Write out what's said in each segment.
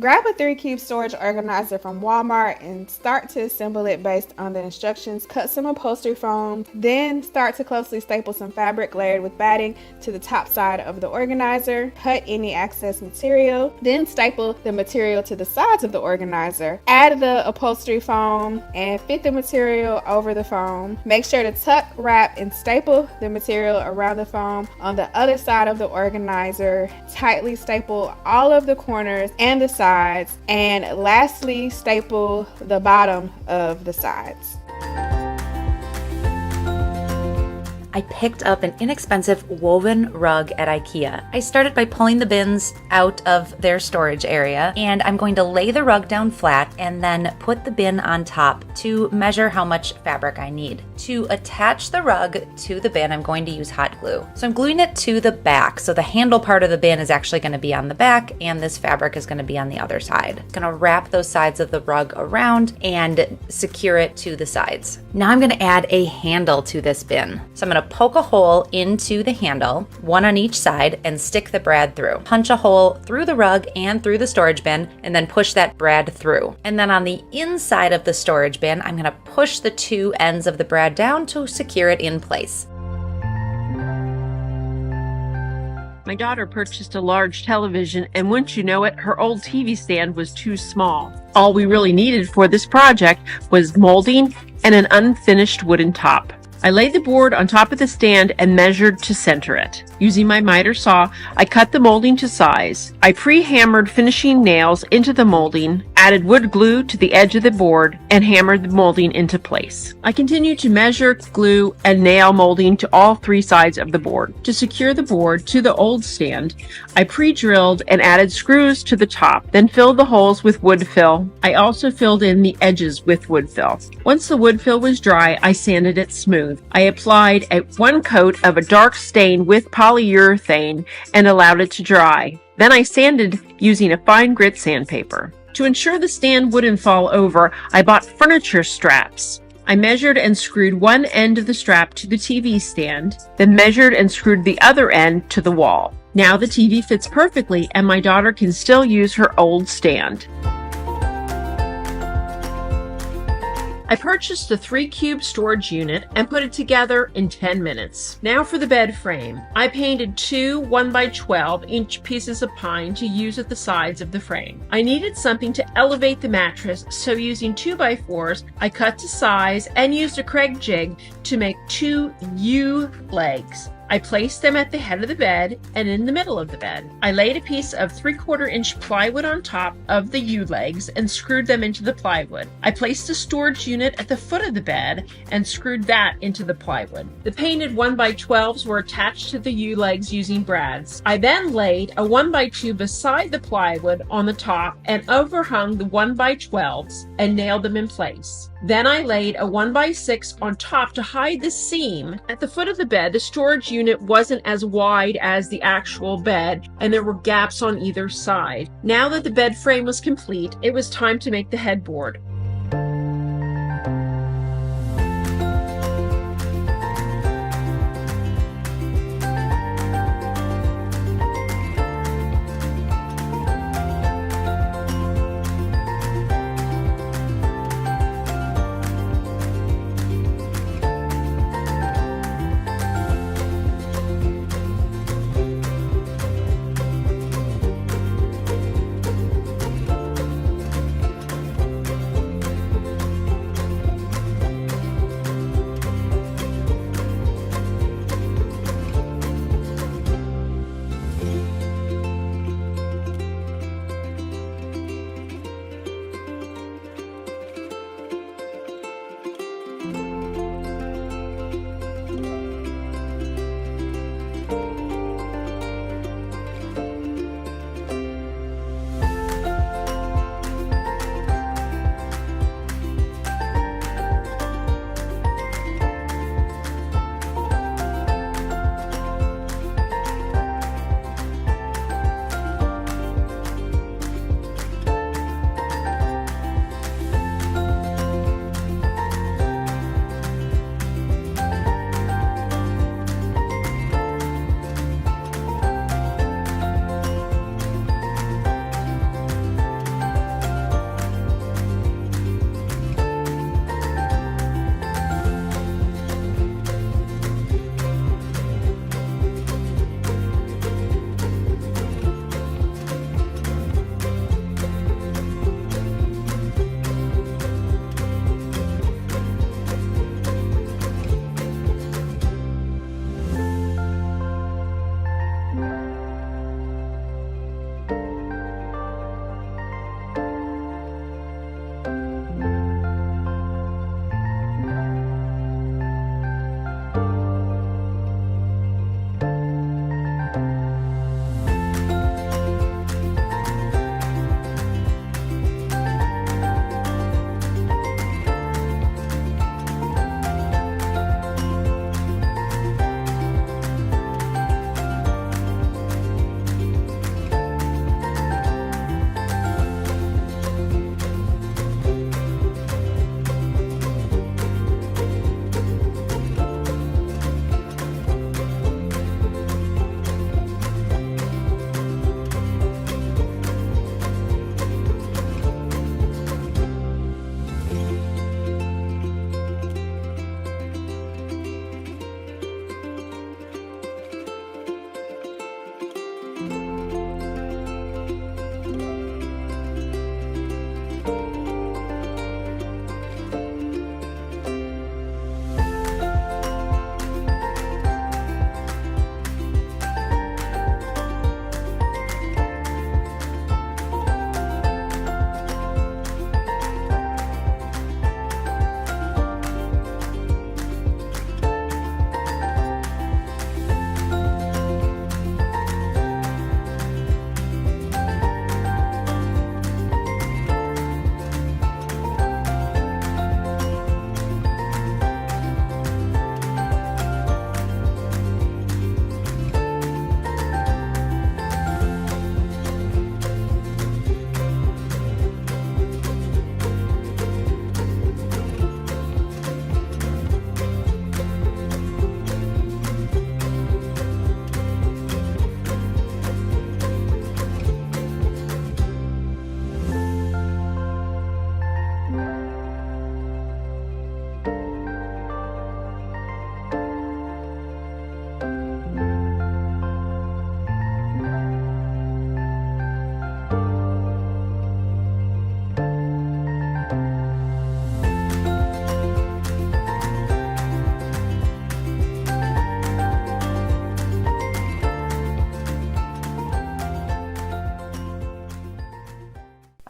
Grab a 3-cube storage organizer from Walmart and start to assemble it based on the instructions. Cut some upholstery foam, then start to closely staple some fabric layered with batting to the top side of the organizer. Cut any excess material, then staple the material to the sides of the organizer. Add the upholstery foam and fit the material over the foam. Make sure to tuck, wrap, and staple the material around the foam on the other side of the organizer. Tightly staple all of the corners and the sides, and lastly staple the bottom of the sides. I picked up an inexpensive woven rug at IKEA. I started by pulling the bins out of their storage area, and I'm going to lay the rug down flat and then put the bin on top to measure how much fabric I need. To attach the rug to the bin, I'm going to use hot glue. So I'm gluing it to the back, so the handle part of the bin is actually going to be on the back and this fabric is going to be on the other side. I'm going to wrap those sides of the rug around and secure it to the sides. Now I'm going to add a handle to this bin. So I'm going to poke a hole into the handle, one on each side, and stick the brad through. Punch a hole through the rug and through the storage bin, and then push that brad through. And then on the inside of the storage bin, I'm going to push the two ends of the brad down to secure it in place. My daughter purchased a large television, and wouldn't you know it, her old TV stand was too small. All we really needed for this project was molding and an unfinished wooden top. I laid the board on top of the stand and measured to center it. Using my miter saw, I cut the molding to size. I pre-hammered finishing nails into the molding, added wood glue to the edge of the board, and hammered the molding into place. I continued to measure, glue, and nail molding to all three sides of the board. To secure the board to the old stand, I pre-drilled and added screws to the top, then filled the holes with wood fill. I also filled in the edges with wood fill. Once the wood fill was dry, I sanded it smooth. I applied one coat of a dark stain with polyurethane and allowed it to dry. Then I sanded using a fine grit sandpaper. To ensure the stand wouldn't fall over, I bought furniture straps. I measured and screwed one end of the strap to the TV stand, then measured and screwed the other end to the wall. Now the TV fits perfectly and my daughter can still use her old stand. I purchased the 3-cube storage unit and put it together in 10 minutes. Now for the bed frame. I painted two 1x12-inch pieces of pine to use at the sides of the frame. I needed something to elevate the mattress, so using 2x4s, I cut to size and used a Craig jig to make two U legs. I placed them at the head of the bed and in the middle of the bed. I laid a piece of 3/4-inch plywood on top of the U-legs and screwed them into the plywood. I placed a storage unit at the foot of the bed and screwed that into the plywood. The painted 1x12s were attached to the U-legs using brads. I then laid a 1x2 beside the plywood on the top and overhung the 1x12s and nailed them in place. Then I laid a 1x6 on top to hide the seam. At the foot of the bed, the storage unit wasn't as wide as the actual bed, and there were gaps on either side. Now that the bed frame was complete, it was time to make the headboard.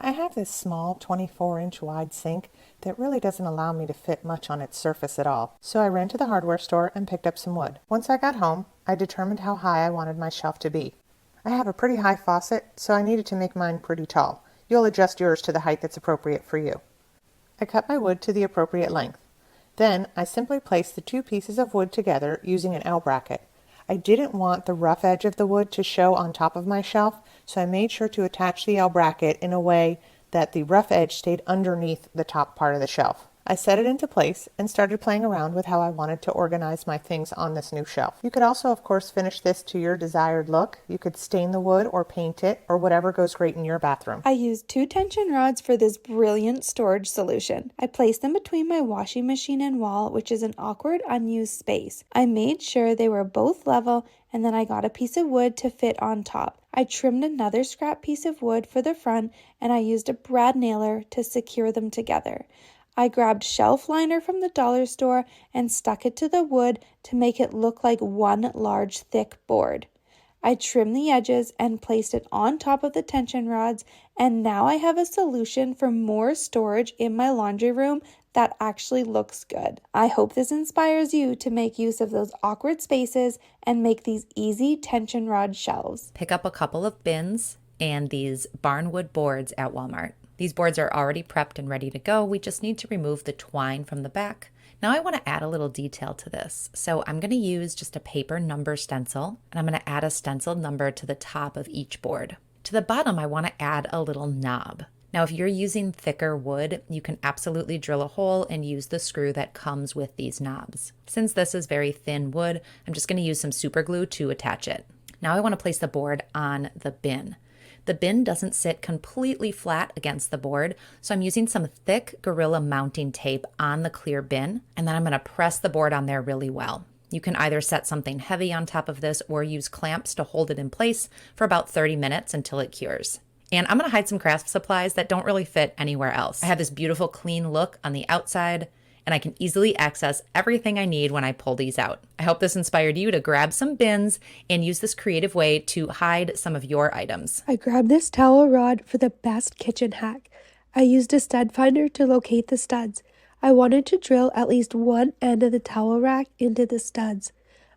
I have this small 24-inch wide sink that really doesn't allow me to fit much on its surface at all, so I ran to the hardware store and picked up some wood. Once I got home, I determined how high I wanted my shelf to be. I have a pretty high faucet, so I needed to make mine pretty tall. You'll adjust yours to the height that's appropriate for you. I cut my wood to the appropriate length. Then I simply placed the two pieces of wood together using an L bracket. I didn't want the rough edge of the wood to show on top of my shelf, so I made sure to attach the L bracket in a way that the rough edge stayed underneath the top part of the shelf. I set it into place and started playing around with how I wanted to organize my things on this new shelf. You could also, of course, finish this to your desired look. You could stain the wood or paint it or whatever goes great in your bathroom. I used 2 tension rods for this brilliant storage solution. I placed them between my washing machine and wall, which is an awkward, unused space. I made sure they were both level, and then I got a piece of wood to fit on top. I trimmed another scrap piece of wood for the front, and I used a brad nailer to secure them together. I grabbed shelf liner from the dollar store and stuck it to the wood to make it look like one large thick board. I trimmed the edges and placed it on top of the tension rods, and now I have a solution for more storage in my laundry room that actually looks good. I hope this inspires you to make use of those awkward spaces and make these easy tension rod shelves. Pick up a couple of bins and these barnwood boards at Walmart. These boards are already prepped and ready to go. We just need to remove the twine from the back. Now I want to add a little detail to this. So I'm going to use just a paper number stencil, and I'm going to add a stenciled number to the top of each board. To the bottom, I want to add a little knob. Now, if you're using thicker wood, you can absolutely drill a hole and use the screw that comes with these knobs. Since this is very thin wood, I'm just going to use some super glue to attach it. Now I want to place the board on the bin. The bin doesn't sit completely flat against the board, so I'm using some thick Gorilla mounting tape on the clear bin, and then I'm going to press the board on there really well. You can either set something heavy on top of this or use clamps to hold it in place for about 30 minutes until it cures. And I'm going to hide some craft supplies that don't really fit anywhere else. I have this beautiful clean look on the outside, and I can easily access everything I need when I pull these out. I hope this inspired you to grab some bins and use this creative way to hide some of your items. I grabbed this towel rod for the best kitchen hack. I used a stud finder to locate the studs. I wanted to drill at least one end of the towel rack into the studs.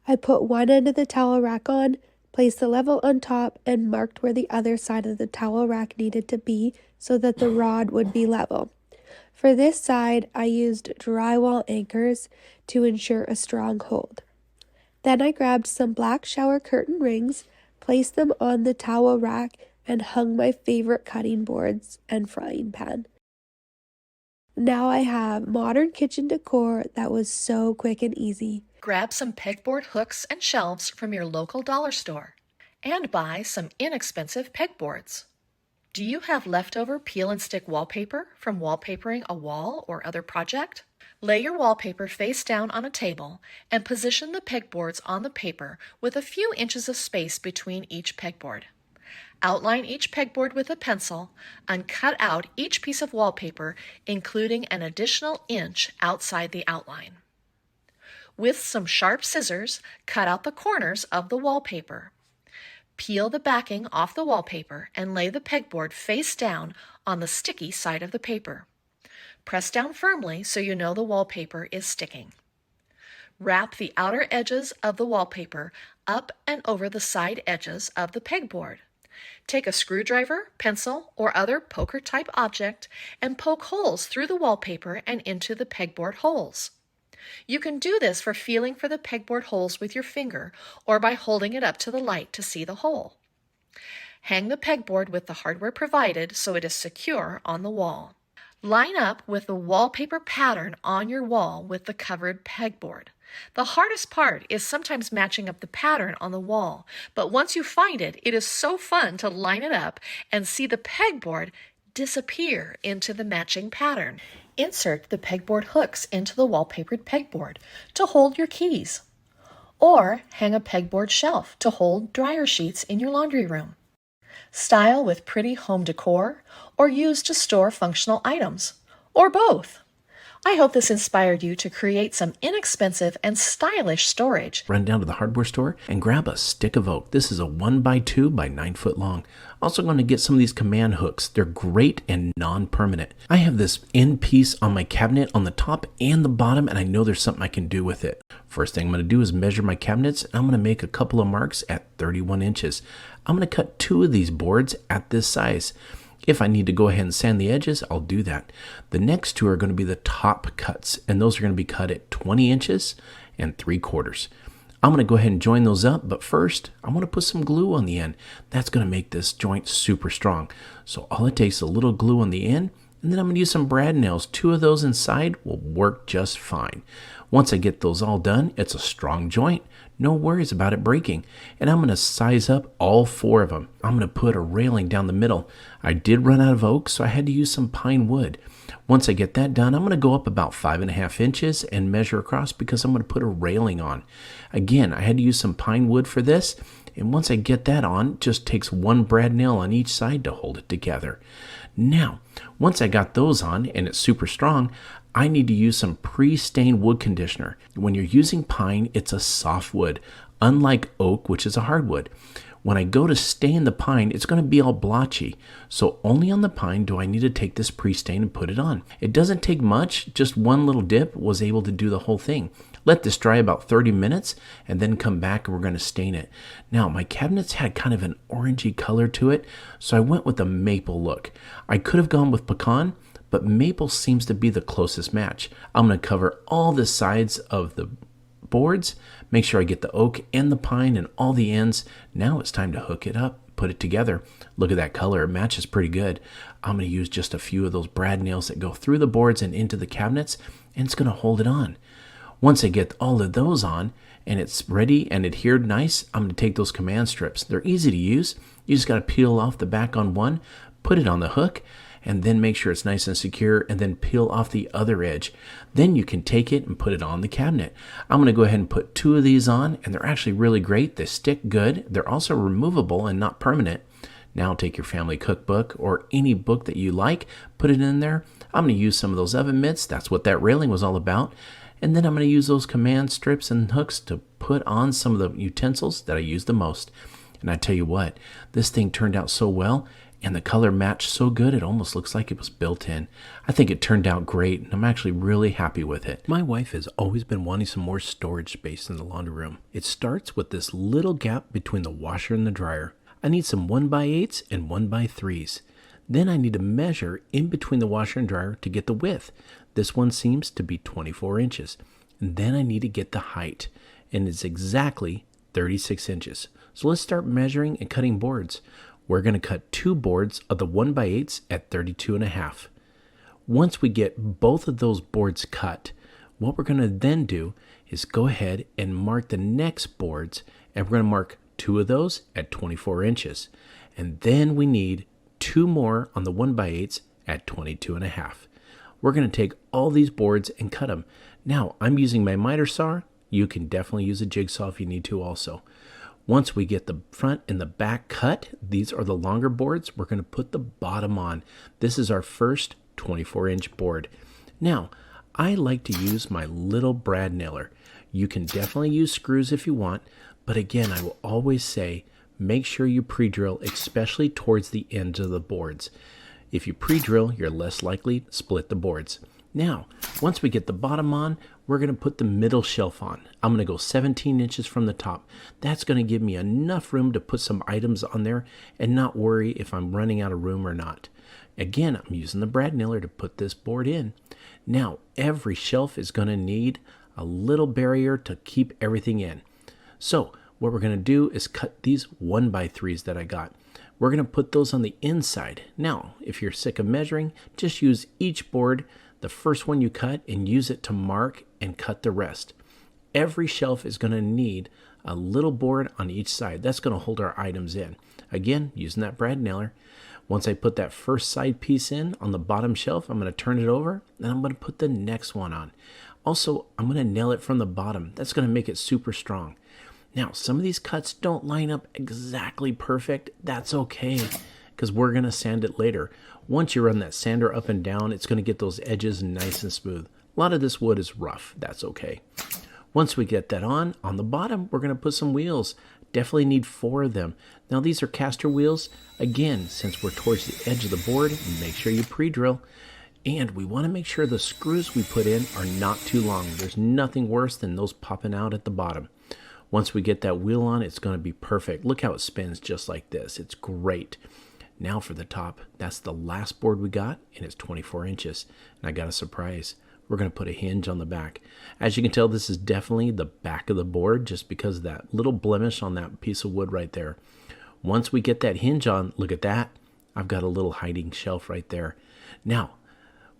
I put one end of the towel rack on, placed the level on top, and marked where the other side of the towel rack needed to be so that the rod would be level. For this side, I used drywall anchors to ensure a strong hold. Then I grabbed some black shower curtain rings, placed them on the towel rack, and hung my favorite cutting boards and frying pan. Now I have modern kitchen decor that was so quick and easy. Grab some pegboard hooks and shelves from your local dollar store and buy some inexpensive pegboards. Do you have leftover peel and stick wallpaper from wallpapering a wall or other project? Lay your wallpaper face down on a table and position the pegboards on the paper with a few inches of space between each pegboard. Outline each pegboard with a pencil and cut out each piece of wallpaper, including an additional inch outside the outline. With some sharp scissors, cut out the corners of the wallpaper. Peel the backing off the wallpaper and lay the pegboard face down on the sticky side of the paper. Press down firmly so you know the wallpaper is sticking. Wrap the outer edges of the wallpaper up and over the side edges of the pegboard. Take a screwdriver, pencil, or other poker-type object and poke holes through the wallpaper and into the pegboard holes. You can do this for feeling for the pegboard holes with your finger or by holding it up to the light to see the hole. Hang the pegboard with the hardware provided so it is secure on the wall. Line up with the wallpaper pattern on your wall with the covered pegboard. The hardest part is sometimes matching up the pattern on the wall, but once you find it, it is so fun to line it up and see the pegboard disappear into the matching pattern. Insert the pegboard hooks into the wallpapered pegboard to hold your keys, or hang a pegboard shelf to hold dryer sheets in your laundry room. Style with pretty home decor, or use to store functional items, or both. I hope this inspired you to create some inexpensive and stylish storage. Run down to the hardware store and grab a stick of oak. This is a 1x2 by 9 foot long. Also going to get some of these command hooks. They're great and non-permanent. I have this end piece on my cabinet on the top and the bottom, and I know there's something I can do with it. First thing I'm going to do is measure my cabinets. I'm going to make a couple of marks at 31 inches. I'm going to cut 2 of these boards at this size. If I need to go ahead and sand the edges, I'll do that. The next 2 are going to be the top cuts, and those are going to be cut at 20 inches and 3/4. I'm going to go ahead and join those up, but first, I want to put some glue on the end. That's going to make this joint super strong. So all it takes is a little glue on the end, and then I'm going to use some brad nails. 2 of those inside will work just fine. Once I get those all done, it's a strong joint. No worries about it breaking. And I'm going to size up all 4 of them. I'm going to put a railing down the middle. I did run out of oak, so I had to use some pine wood. Once I get that done, I'm going to go up about 5.5 inches and measure across because I'm going to put a railing on. Again, I had to use some pine wood for this. And once I get that on, it just takes 1 brad nail on each side to hold it together. Now, once I got those on and it's super strong, I need to use some pre-stained wood conditioner. When you're using pine, it's a soft wood, unlike oak, which is a hardwood. When I go to stain the pine, it's going to be all blotchy. So only on the pine do I need to take this pre-stain and put it on. It doesn't take much, just 1 little dip was able to do the whole thing. Let this dry about 30 minutes and then come back and we're going to stain it. Now, my cabinets had kind of an orangey color to it, so I went with a maple look. I could have gone with pecan, but maple seems to be the closest match. I'm going to cover all the sides of the boards, make sure I get the oak and the pine and all the ends. Now it's time to hook it up, put it together. Look at that color, it matches pretty good. I'm going to use just a few of those brad nails that go through the boards and into the cabinets, and it's going to hold it on. Once I get all of those on and it's ready and adhered nice, I'm going to take those command strips. They're easy to use. You just got to peel off the back on one, put it on the hook, and then make sure it's nice and secure, and then peel off the other edge. Then you can take it and put it on the cabinet. I'm going to go ahead and put 2 of these on, and they're actually really great. They stick good. They're also removable and not permanent. Now take your family cookbook or any book that you like, put it in there. I'm going to use some of those oven mitts. That's what that railing was all about. And then I'm going to use those command strips and hooks to put on some of the utensils that I use the most. And I tell you what, this thing turned out so well, and the color matched so good it almost looks like it was built in. I think it turned out great, and I'm actually really happy with it. My wife has always been wanting some more storage space in the laundry room. It starts with this little gap between the washer and the dryer. I need some 1x8s and 1x3s. Then I need to measure in between the washer and dryer to get the width. This one seems to be 24 inches. And then I need to get the height, and it's exactly 36 inches. So let's start measuring and cutting boards. We're going to cut 2 boards of the 1x8s at 32.5. Once we get both of those boards cut, what we're going to then do is go ahead and mark the next boards, and we're going to mark 2 of those at 24 inches. And then we need 2 more on the 1x8s at 22.5. We're going to take all these boards and cut them. Now, I'm using my miter saw. You can definitely use a jigsaw if you need to also. Once we get the front and the back cut, these are the longer boards, we're going to put the bottom on. This is our first 24-inch board. Now, I like to use my little brad nailer. You can definitely use screws if you want, but again, I will always say, make sure you pre-drill, especially towards the ends of the boards. If you pre-drill, you're less likely to split the boards. Now, once we get the bottom on, we're going to put the middle shelf on. I'm going to go 17 inches from the top. That's going to give me enough room to put some items on there and not worry if I'm running out of room or not. Again, I'm using the brad nailer to put this board in. Now, every shelf is going to need a little barrier to keep everything in. So, what we're going to do is cut these 1x3s that I got. We're going to put those on the inside. Now, if you're sick of measuring, just use each board, the first one you cut, and use it to mark and cut the rest. Every shelf is going to need a little board on each side. That's going to hold our items in. Again, using that brad nailer. Once I put that first side piece in on the bottom shelf, I'm going to turn it over, and I'm going to put the next one on. Also, I'm going to nail it from the bottom. That's going to make it super strong. Now, some of these cuts don't line up exactly perfect. That's okay, because we're going to sand it later. Once you run that sander up and down, it's going to get those edges nice and smooth. A lot of this wood is rough. That's okay. Once we get that on the bottom, we're going to put some wheels. Definitely need 4 of them. Now these are caster wheels. Again, since we're towards the edge of the board, make sure you pre-drill. And we want to make sure the screws we put in are not too long. There's nothing worse than those popping out at the bottom. Once we get that wheel on, it's going to be perfect. Look how it spins just like this. It's great. Now for the top. That's the last board we got, and it's 24 inches. And I got a surprise. We're going to put a hinge on the back. As you can tell, this is definitely the back of the board just because of that little blemish on that piece of wood right there. Once we get that hinge on, look at that. I've got a little hiding shelf right there. Now,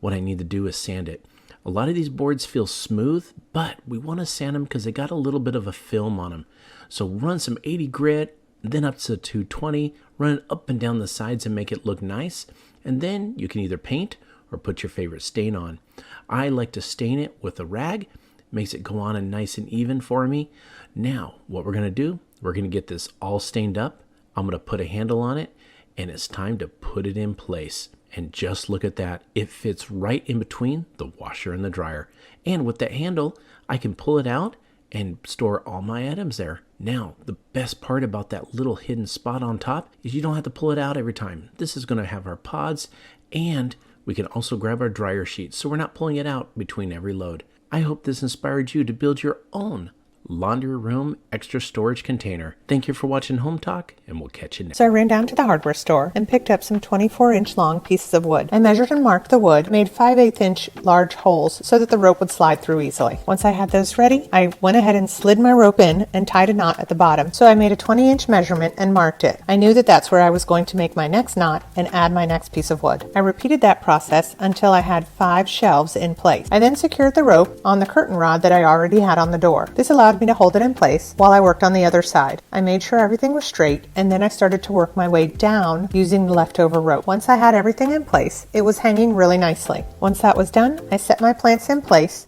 what I need to do is sand it. A lot of these boards feel smooth, but we want to sand them because they got a little bit of a film on them. So run some 80 grit, then up to 220, run it up and down the sides and make it look nice. And then you can either paint or put your favorite stain on. I like to stain it with a rag. Makes it go on and nice and even for me. Now, what we're going to do, we're going to get this all stained up. I'm going to put a handle on it, and it's time to put it in place. And just look at that. It fits right in between the washer and the dryer. And with that handle, I can pull it out and store all my items there. Now, the best part about that little hidden spot on top is you don't have to pull it out every time. This is going to have our pods, and we can also grab our dryer sheet, so we're not pulling it out between every load. I hope this inspired you to build your own laundry room extra storage container. Thank you for watching Hometalk, and we'll catch you next. So I ran down to the hardware store and picked up some 24-inch long pieces of wood. I measured and marked the wood, made 5/8-inch large holes so that the rope would slide through easily. Once I had those ready, I went ahead and slid my rope in and tied a knot at the bottom. So I made a 20-inch measurement and marked it. I knew that that's where I was going to make my next knot and add my next piece of wood. I repeated that process until I had 5 shelves in place. I then secured the rope on the curtain rod that I already had on the door. This allowed me to hold it in place while I worked on the other side. I made sure everything was straight, and then I started to work my way down using the leftover rope. Once I had everything in place, it was hanging really nicely. Once that was done, I set my plants in place.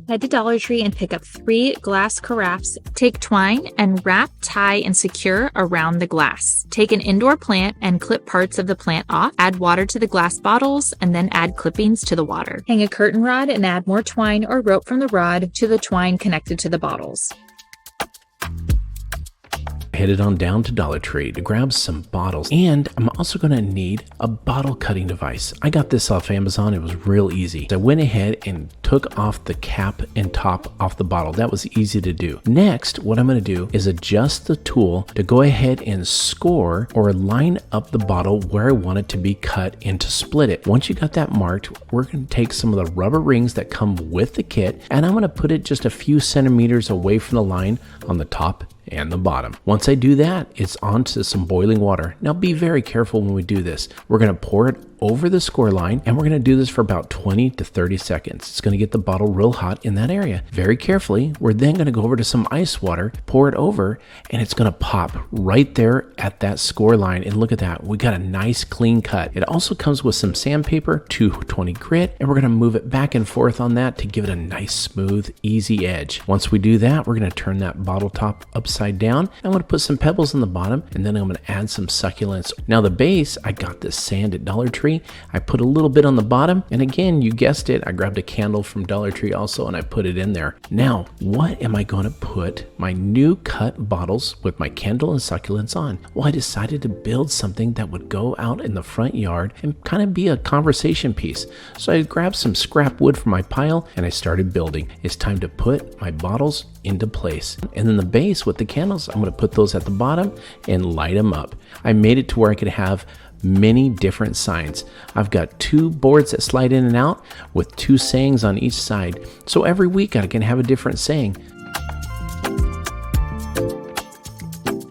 Head to Dollar Tree and pick up 3 glass carafes. Take twine and wrap, tie, and secure around the glass. Take an indoor plant and clip parts of the plant off. Add water to the glass bottles and then add clippings to the water. Hang a curtain rod and add more twine or rope from the rod to the twine connected to the bottles. Headed on down to Dollar Tree to grab some bottles, and I'm also going to need a bottle cutting device. I got this off Amazon. It was real easy. I went ahead and took off the cap and top off the bottle. That was easy to do. Next, what I'm going to do is adjust the tool to go ahead and score or line up the bottle where I want it to be cut and to split it. Once you got that marked, we're going to take some of the rubber rings that come with the kit, and I'm going to put it just a few centimeters away from the line on the top and the bottom. Once I do that, it's onto some boiling water. Now be very careful when we do this. We're going to pour it over the score line, and we're going to do this for about 20 to 30 seconds. It's going to get the bottle real hot in that area. Very carefully, we're then going to go over to some ice water, pour it over, and it's going to pop right there at that score line. And look at that. We got a nice clean cut. It also comes with some sandpaper, 220 grit, and we're going to move it back and forth on that to give it a nice, smooth, easy edge. Once we do that, we're going to turn that bottle top upside down. I'm going to put some pebbles on the bottom, and then I'm going to add some succulents. Now the base, I got this sand at Dollar Tree. I put a little bit on the bottom, and again, you guessed it, I grabbed a candle from Dollar Tree also, and I put it in there. Now, what am I going to put my new cut bottles with my candle and succulents on? Well, I decided to build something that would go out in the front yard and kind of be a conversation piece. So I grabbed some scrap wood from my pile, and I started building. It's time to put my bottles into place. And then the base with the candles, I'm going to put those at the bottom and light them up. I made it to where I could have many different signs. I've got 2 boards that slide in and out with 2 sayings on each side. So every week I can have a different saying.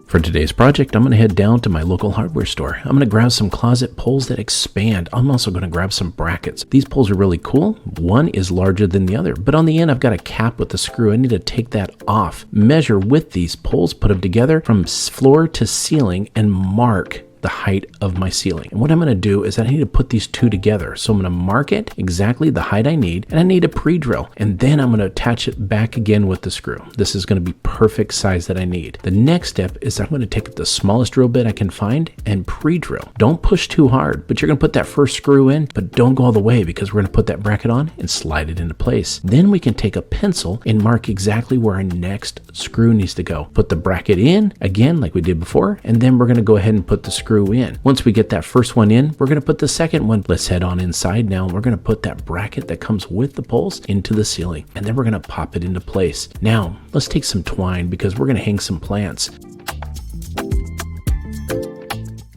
For today's project, I'm going to head down to my local hardware store. I'm going to grab some closet poles that expand. I'm also going to grab some brackets. These poles are really cool. One is larger than the other, but on the end I've got a cap with a screw. I need to take that off. Measure with these poles, put them together from floor to ceiling, and mark the height of my ceiling. And what I'm going to do is I need to put these two together. So I'm going to mark it exactly the height I need, and I need a pre-drill. And then I'm going to attach it back again with the screw. This is going to be perfect size that I need. The next step is I'm going to take the smallest drill bit I can find and pre-drill. Don't push too hard, but you're going to put that first screw in, but don't go all the way because we're going to put that bracket on and slide it into place. Then we can take a pencil and mark exactly where our next screw needs to go. Put the bracket in again like we did before, and then we're going to go ahead and put the screw in. Once we get that first one in, we're going to put the second one. Let's head on inside now. We're going to put that bracket that comes with the poles into the ceiling, and then we're going to pop it into place. Now let's take some twine because we're going to hang some plants.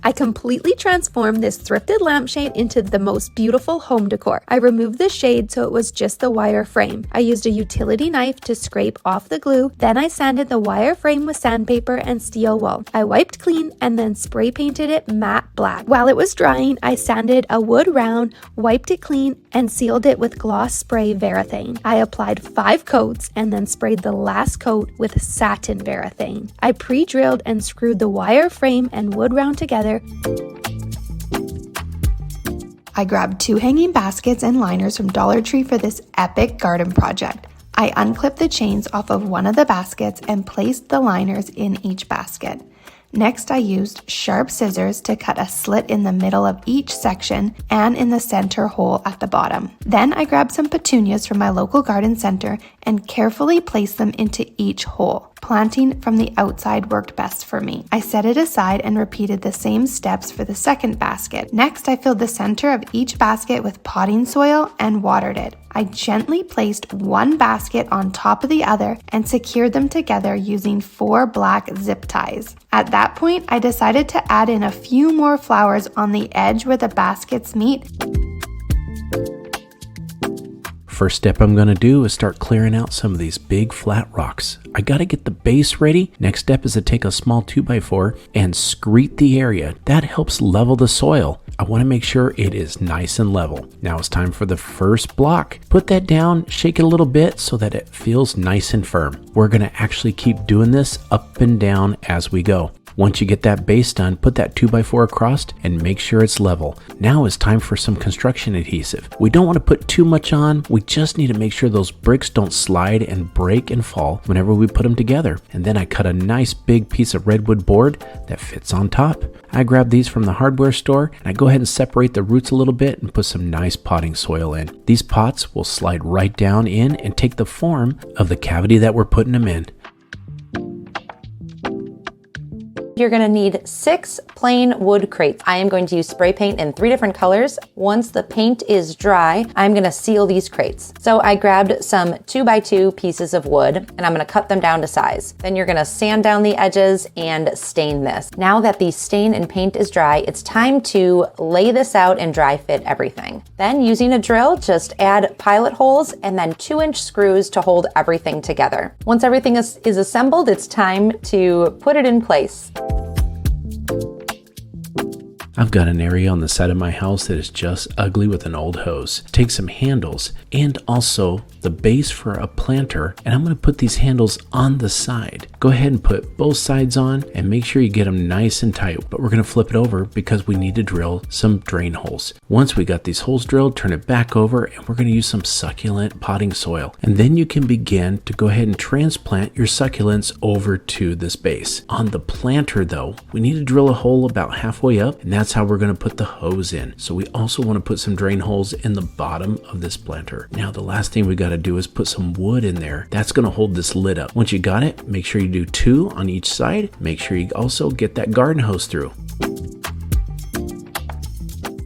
I completely transformed this thrifted lampshade into the most beautiful home decor. I removed the shade so it was just the wire frame. I used a utility knife to scrape off the glue. Then I sanded the wire frame with sandpaper and steel wool. I wiped clean and then spray painted it matte black. While it was drying, I sanded a wood round, wiped it clean, and sealed it with gloss spray Varathane. I applied 5 coats and then sprayed the last coat with satin Varathane. I pre-drilled and screwed the wire frame and wood round together. I grabbed 2 hanging baskets and liners from Dollar Tree for this epic garden project. I unclipped the chains off of one of the baskets and placed the liners in each basket. Next, I used sharp scissors to cut a slit in the middle of each section and in the center hole at the bottom. Then I grabbed some petunias from my local garden center and carefully placed them into each hole. Planting from the outside worked best for me. I set it aside and repeated the same steps for the second basket. Next, I filled the center of each basket with potting soil and watered it. I gently placed one basket on top of the other and secured them together using 4 black zip ties. At that point, I decided to add in a few more flowers on the edge where the baskets meet. First step I'm going to do is start clearing out some of these big flat rocks. I got to get the base ready. Next step is to take a small 2x4 and screed the area. That helps level the soil. I want to make sure it is nice and level. Now it's time for the first block. Put that down, shake it a little bit so that it feels nice and firm. We're going to actually keep doing this up and down as we go. Once you get that base done, put that 2x4 across and make sure it's level. Now it's time for some construction adhesive. We don't want to put too much on. We just need to make sure those bricks don't slide and break and fall whenever we put them together. And then I cut a nice big piece of redwood board that fits on top. I grab these from the hardware store and I go ahead and separate the roots a little bit and put some nice potting soil in. These pots will slide right down in and take the form of the cavity that we're putting them in. You're going to need 6 plain wood crates. I am going to use spray paint in 3 different colors. Once the paint is dry, I'm going to seal these crates. So I grabbed some 2x2 pieces of wood and I'm going to cut them down to size. Then you're going to sand down the edges and stain this. Now that the stain and paint is dry, it's time to lay this out and dry fit everything. Then using a drill, just add pilot holes and then 2-inch screws to hold everything together. Once everything is assembled, it's time to put it in place. I've got an area on the side of my house that is just ugly with an old hose. Take some handles and also the base for a planter, and I'm going to put these handles on the side. Go ahead and put both sides on and make sure you get them nice and tight, but we're going to flip it over because we need to drill some drain holes. Once we got these holes drilled, turn it back over and we're going to use some succulent potting soil. And then you can begin to go ahead and transplant your succulents over to this base. On the planter though, we need to drill a hole about halfway up, and that's how we're going to put the hose in. So we also want to put some drain holes in the bottom of this planter. Now the last thing we got to do is put some wood in there. That's going to hold this lid up. Once you got it, make sure you do 2 on each side. Make sure you also get that garden hose through.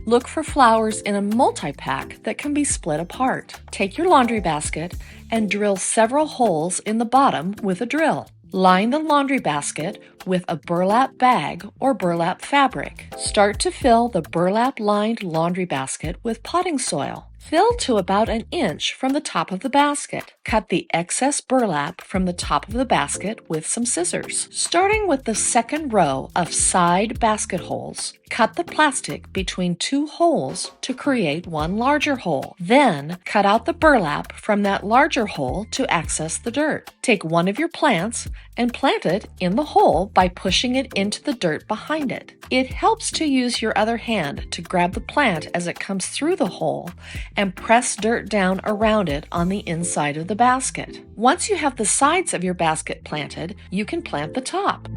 Look for flowers in a multi-pack that can be split apart. Take your laundry basket and drill several holes in the bottom with a drill. Line the laundry basket with a burlap bag or burlap fabric. Start to fill the burlap-lined laundry basket with potting soil. Fill to about an inch from the top of the basket. Cut the excess burlap from the top of the basket with some scissors. Starting with the second row of side basket holes, cut the plastic between 2 holes to create one larger hole. Then cut out the burlap from that larger hole to access the dirt. Take one of your plants and plant it in the hole by pushing it into the dirt behind it. It helps to use your other hand to grab the plant as it comes through the hole and press dirt down around it on the inside of the basket. Once you have the sides of your basket planted, you can plant the top.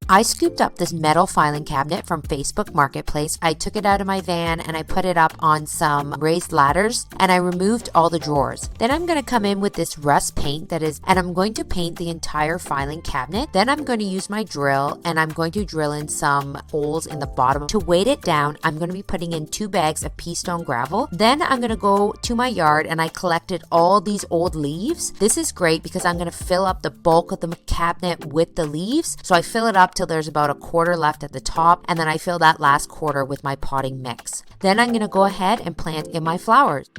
I scooped up this metal filing cabinet from Facebook Marketplace. I took it out of my van and I put it up on some raised ladders and I removed all the drawers. Then I'm going to come in with this rust paint and I'm going to paint the entire filing cabinet. Then I'm going to use my drill and I'm going to drill in some holes in the bottom. To weight it down, I'm going to be putting in 2 bags of pea stone gravel. Then I'm going to go to my yard and I collected all these old leaves. This is great because I'm going to fill up the bulk of the cabinet with the leaves. So I fill it up till there's about a quarter left at the top, and then I fill that last quarter with my potting mix. Then I'm going to go ahead and plant in my flowers.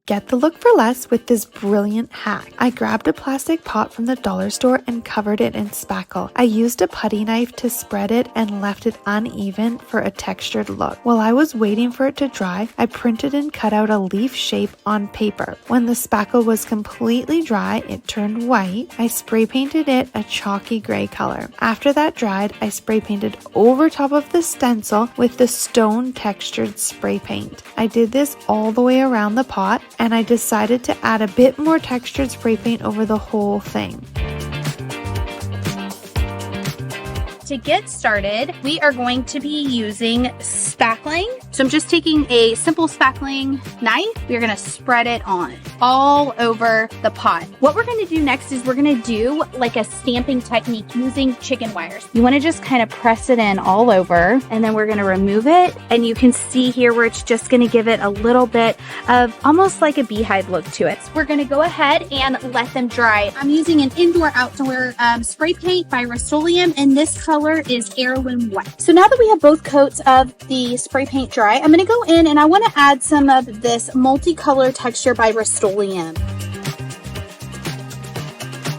Get the look for less with this brilliant hack. I grabbed a plastic pot from the dollar store and covered it in spackle. I used a putty knife to spread it and left it uneven for a textured look. While I was waiting for it to dry, I printed and cut out a leaf shape on paper. When the spackle was completely dry, it turned white. I spray painted it a chalky gray color. After that dried, I spray painted over top of the stencil with the stone textured spray paint. I did this all the way around the pot, and I decided to add a bit more textured spray paint over the whole thing. To get started, we are going to be using spackling. So I'm just taking a simple spackling knife. We're going to spread it on all over the pot. What we're going to do next is we're going to do like a stamping technique using chicken wires. You want to just kind of press it in all over, and then we're going to remove it. And you can see here where it's just going to give it a little bit of almost like a beehive look to it. So we're going to go ahead and let them dry. I'm using an indoor-outdoor spray paint by Rust-Oleum, and this color is Heirloom White. So now that we have both coats of the spray paint dry, I'm going to go in and I want to add some of this multicolor texture by Rust-Oleum.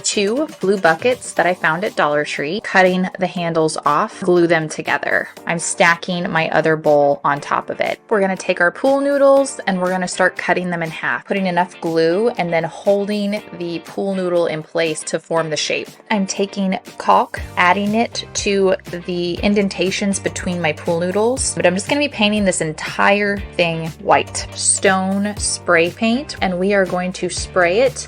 2 blue buckets that I found at Dollar Tree, cutting the handles off, glue them together. I'm stacking my other bowl on top of it. We're going to take our pool noodles and we're going to start cutting them in half, putting enough glue and then holding the pool noodle in place to form the shape. I'm taking caulk, adding it to the indentations between my pool noodles, but I'm just going to be painting this entire thing white. Stone spray paint, and we are going to spray it.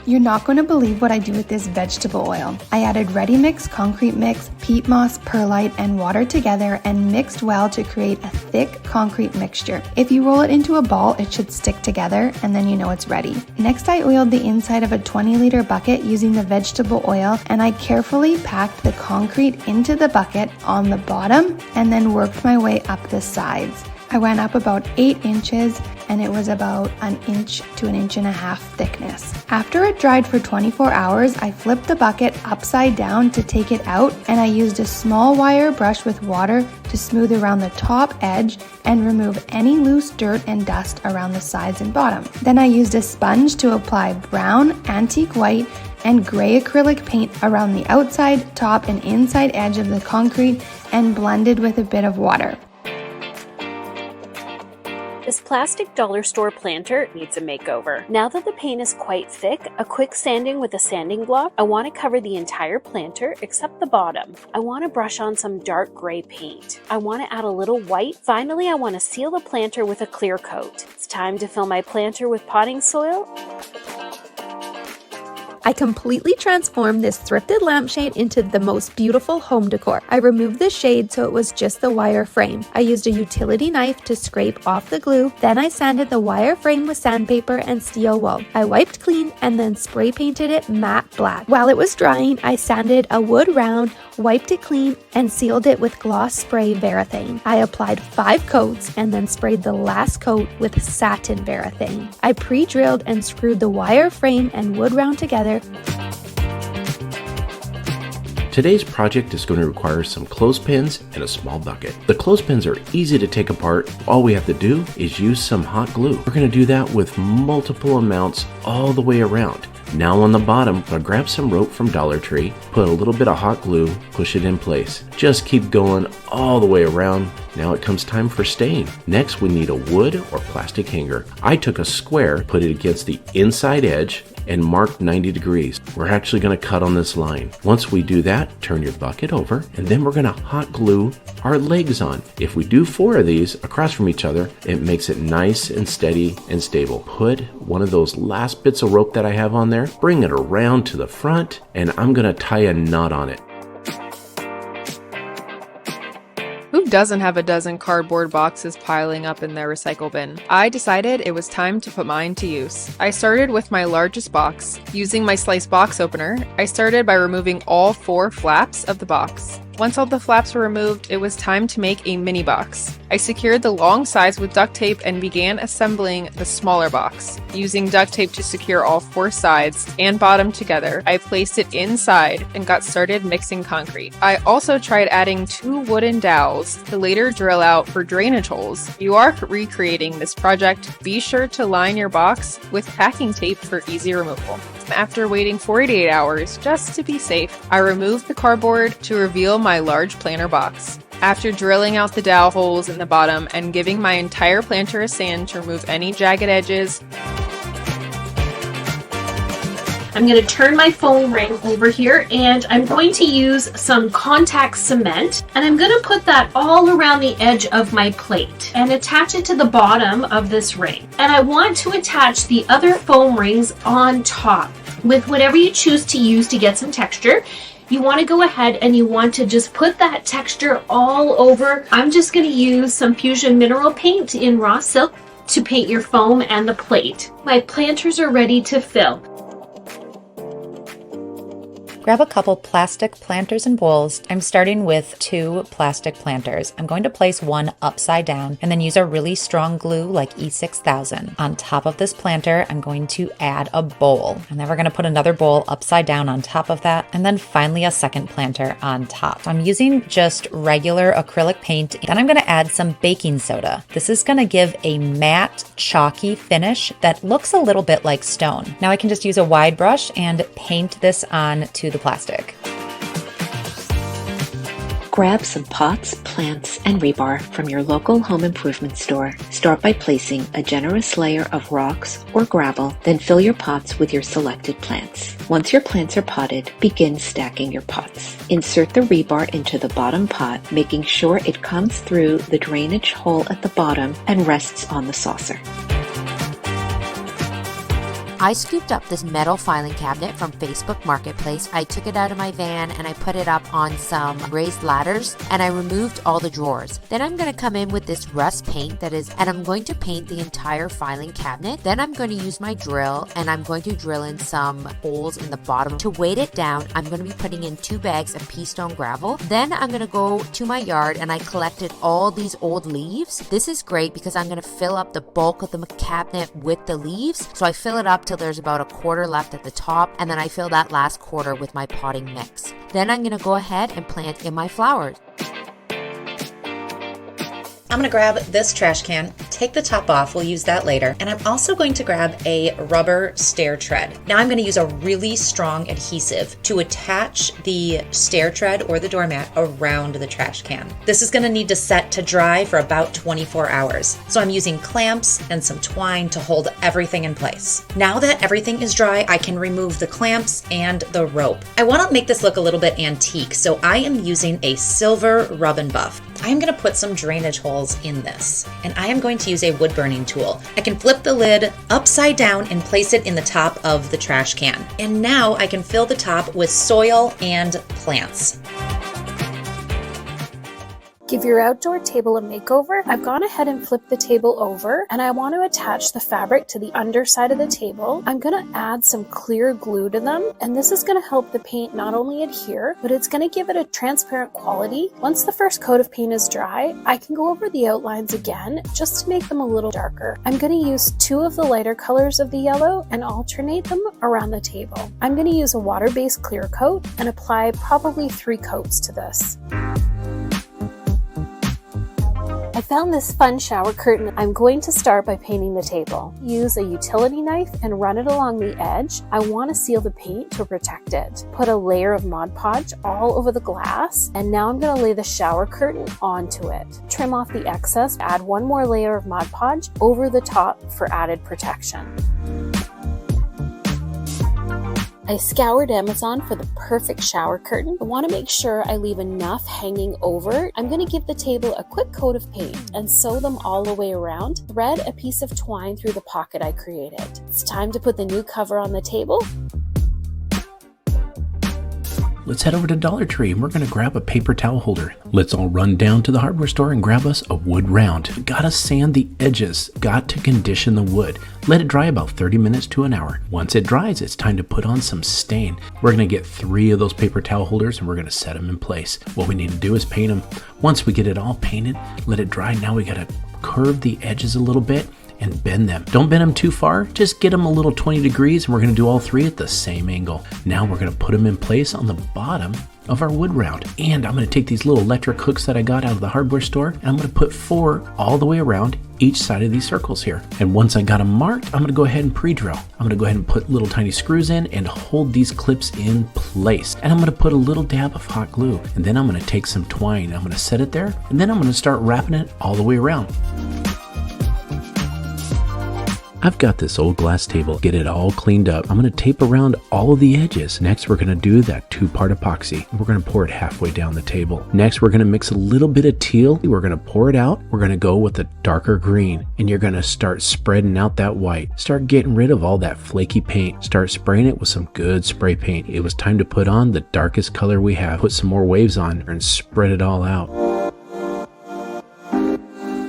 You're not going to believe what I do with this vegetable oil. I added ready mix, concrete mix, peat moss, perlite, and water together and mixed well to create a thick concrete mixture. If you roll it into a ball, it should stick together and then you know it's ready. Next, I oiled the inside of a 20-liter bucket using the vegetable oil, and I carefully packed the concrete into the bucket on the bottom and then worked my way up the sides. I went up about 8 inches and it was about 1 inch to 1.5 inches thickness. After it dried for 24 hours, I flipped the bucket upside down to take it out, and I used a small wire brush with water to smooth around the top edge and remove any loose dirt and dust around the sides and bottom. Then I used a sponge to apply brown, antique white, and gray acrylic paint around the outside, top, and inside edge of the concrete and blended with a bit of water. This plastic dollar store planter needs a makeover. Now that the paint is quite thick, a quick sanding with a sanding block, I want to cover the entire planter except the bottom. I want to brush on some dark gray paint. I want to add a little white. Finally, I want to seal the planter with a clear coat. It's time to fill my planter with potting soil. I completely transformed this thrifted lampshade into the most beautiful home decor. I removed the shade so it was just the wire frame. I used a utility knife to scrape off the glue. Then I sanded the wire frame with sandpaper and steel wool. I wiped clean and then spray painted it matte black. While it was drying, I sanded a wood round, wiped it clean, and sealed it with gloss spray Varathane. I applied 5 coats and then sprayed the last coat with satin Varathane. I pre-drilled and screwed the wire frame and wood round together. Today's project is going to require some clothespins and a small bucket. The clothespins are easy to take apart. All we have to do is use some hot glue. We're going to do that with multiple amounts all the way around. Now on the bottom, I'll grab some rope from Dollar Tree, put a little bit of hot glue, push it in place. Just keep going all the way around. Now it comes time for staying. Next, we need a wood or plastic hanger. I took a square, put it against the inside edge, and marked 90 degrees. We're actually going to cut on this line. Once we do that, turn your bucket over, and then we're going to hot glue our legs on. If we do 4 of these across from each other, it makes it nice and steady and stable. Put one of those last bits of rope that I have on there, bring it around to the front, and I'm going to tie a knot on it. Who doesn't have a dozen cardboard boxes piling up in their recycle bin? I decided it was time to put mine to use. I started with my largest box. Using my slice box opener, I started by removing all 4 flaps of the box. Once all the flaps were removed, it was time to make a mini box. I secured the long sides with duct tape and began assembling the smaller box. Using duct tape to secure all 4 sides and bottom together, I placed it inside and got started mixing concrete. I also tried adding 2 wooden dowels to later drill out for drainage holes. If you are recreating this project, be sure to line your box with packing tape for easy removal. After waiting 48 hours, just to be safe, I removed the cardboard to reveal my large planter box. After drilling out the dowel holes in the bottom and giving my entire planter a sand to remove any jagged edges, I'm going to turn my foam ring over here and I'm going to use some contact cement and I'm going to put that all around the edge of my plate and attach it to the bottom of this ring. And I want to attach the other foam rings on top with whatever you choose to use to get some texture. You want to go ahead and you want to just put that texture all over. I'm just going to use some Fusion Mineral Paint in raw silk to paint your foam and the plate. My planters are ready to fill. Grab a couple plastic planters and bowls. I'm starting with 2 plastic planters. I'm going to place one upside down and then use a really strong glue like E6000. On top of this planter, I'm going to add a bowl. And then we're going to put another bowl upside down on top of that. And then finally a second planter on top. I'm using just regular acrylic paint. Then I'm going to add some baking soda. This is going to give a matte, chalky finish that looks a little bit like stone. Now I can just use a wide brush and paint this on to the plastic. Grab some pots, plants, and rebar from your local home improvement store. Start by placing a generous layer of rocks or gravel, then fill your pots with your selected plants. Once your plants are potted, begin stacking your pots. Insert the rebar into the bottom pot, making sure it comes through the drainage hole at the bottom and rests on the saucer. I scooped up this metal filing cabinet from Facebook Marketplace. I took it out of my van and I put it up on some raised ladders and I removed all the drawers. Then I'm going to come in with this rust paint and I'm going to paint the entire filing cabinet. Then I'm going to use my drill and I'm going to drill in some holes in the bottom. To weight it down, I'm going to be putting in 2 bags of pea stone gravel. Then I'm going to go to my yard and I collected all these old leaves. This is great because I'm going to fill up the bulk of the cabinet with the leaves. So I fill it up till there's about a quarter left at the top, and then I fill that last quarter with my potting mix. Then I'm going to go ahead and plant in my flowers. I'm going to grab this trash can, take the top off, we'll use that later, and I'm also going to grab a rubber stair tread. Now I'm going to use a really strong adhesive to attach the stair tread or the doormat around the trash can. This is going to need to set to dry for about 24 hours. So I'm using clamps and some twine to hold everything in place. Now that everything is dry, I can remove the clamps and the rope. I want to make this look a little bit antique, so I am using a silver rub and buff. I am going to put some drainage holes in this, and I am going to use a wood burning tool. I can flip the lid upside down and place it in the top of the trash can. And now I can fill the top with soil and plants. Give your outdoor table a makeover. I've gone ahead and flipped the table over, and I want to attach the fabric to the underside of the table. I'm going to add some clear glue to them, and this is going to help the paint not only adhere, but it's going to give it a transparent quality. Once the first coat of paint is dry, I can go over the outlines again just to make them a little darker. I'm going to use 2 of the lighter colors of the yellow and alternate them around the table. I'm going to use a water-based clear coat and apply probably 3 coats to this. I found this fun shower curtain. I'm going to start by painting the table. Use a utility knife and run it along the edge. I want to seal the paint to protect it. Put a layer of Mod Podge all over the glass, and now I'm going to lay the shower curtain onto it. Trim off the excess, add 1 more layer of Mod Podge over the top for added protection. I scoured Amazon for the perfect shower curtain. I want to make sure I leave enough hanging over. I'm going to give the table a quick coat of paint and sew them all the way around. Thread a piece of twine through the pocket I created. It's time to put the new cover on the table. Let's head over to Dollar Tree and we're going to grab a paper towel holder. Let's all run down to the hardware store and grab us a wood round. Gotta sand the edges, got to condition the wood. Let it dry about 30 minutes to an hour. Once it dries, it's time to put on some stain. We're going to get 3 of those paper towel holders and we're going to set them in place. What we need to do is paint them. Once we get it all painted, let it dry. Now we got to curve the edges a little bit and bend them. Don't bend them too far, just get them a little 20 degrees and we're going to do all 3 at the same angle. Now we're going to put them in place on the bottom of our wood round. And I'm going to take these little electric hooks that I got out of the hardware store and I'm going to put 4 all the way around each side of these circles here. And once I got them marked, I'm going to go ahead and pre-drill. I'm going to go ahead and put little tiny screws in and hold these clips in place. And I'm going to put a little dab of hot glue. And then I'm going to take some twine. I'm going to set it there and then I'm going to start wrapping it all the way around. I've got this old glass table, get it all cleaned up. I'm going to tape around all of the edges. Next, we're going to do that 2-part epoxy. We're going to pour it halfway down the table. Next, we're going to mix a little bit of teal. We're going to pour it out. We're going to go with a darker green and you're going to start spreading out that white. Start getting rid of all that flaky paint. Start spraying it with some good spray paint. It was time to put on the darkest color we have. Put some more waves on and spread it all out.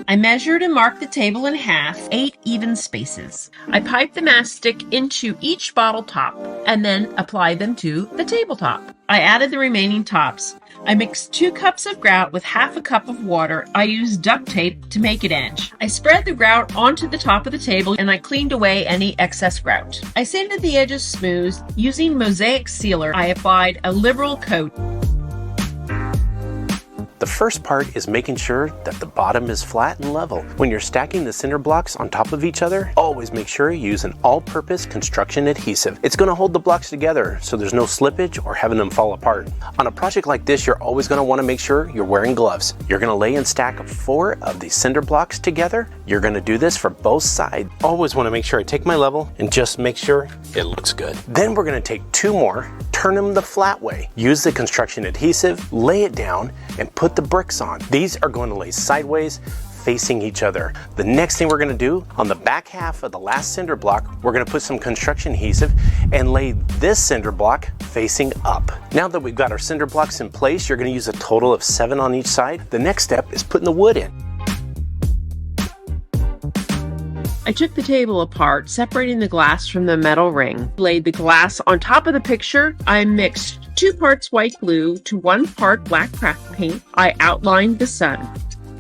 I measured and marked the table in half, 8 even spaces. I piped the mastic into each bottle top and then applied them to the tabletop. I added the remaining tops. I mixed 2 cups of grout with half a cup of water. I used duct tape to make it edge. I spread the grout onto the top of the table and I cleaned away any excess grout. I sanded the edges smooth. Using mosaic sealer, I applied a liberal coat. The first part is making sure that the bottom is flat and level. When you're stacking the cinder blocks on top of each other, always make sure you use an all-purpose construction adhesive. It's going to hold the blocks together so there's no slippage or having them fall apart. On a project like this, you're always going to want to make sure you're wearing gloves. You're going to lay and stack 4 of these cinder blocks together. You're going to do this for both sides. Always want to make sure I take my level and just make sure it looks good. Then we're going to take 2 more, turn them the flat way. Use the construction adhesive, lay it down, and put the bricks on. These are going to lay sideways, facing each other. The next thing we're going to do, on the back half of the last cinder block, we're going to put some construction adhesive and lay this cinder block facing up. Now that we've got our cinder blocks in place, you're going to use a total of 7 on each side. The next step is putting the wood in. I took the table apart, separating the glass from the metal ring. Laid the glass on top of the picture. I mixed 2 parts white glue to 1 part black craft paint. I outlined the sun.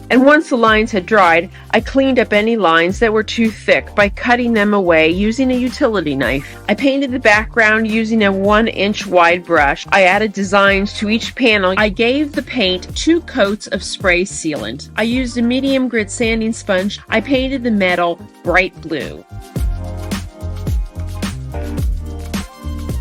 And once the lines had dried, I cleaned up any lines that were too thick by cutting them away using a utility knife. I painted the background using a 1-inch wide brush. I added designs to each panel. I gave the paint 2 coats of spray sealant. I used a medium grit sanding sponge. I painted the metal bright blue.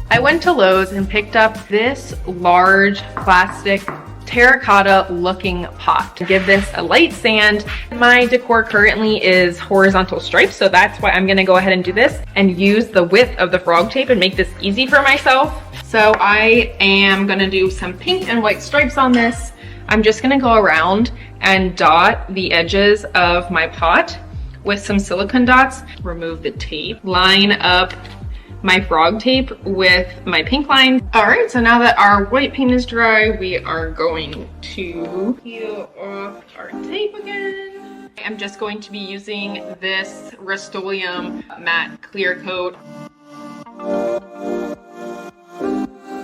I went to Lowe's and picked up this large plastic terracotta looking pot to give this a light sand. My decor currently is horizontal stripes, so that's why I'm going to go ahead and do this and use the width of the frog tape and make this easy for myself. So I am going to do some pink and white stripes on this. I'm just going to go around and dot the edges of my pot with some silicone dots. Remove the tape, line up my frog tape with my pink line. All right, so now that our white paint is dry, we are going to peel off our tape again. I'm just going to be using this Rust-Oleum matte clear coat.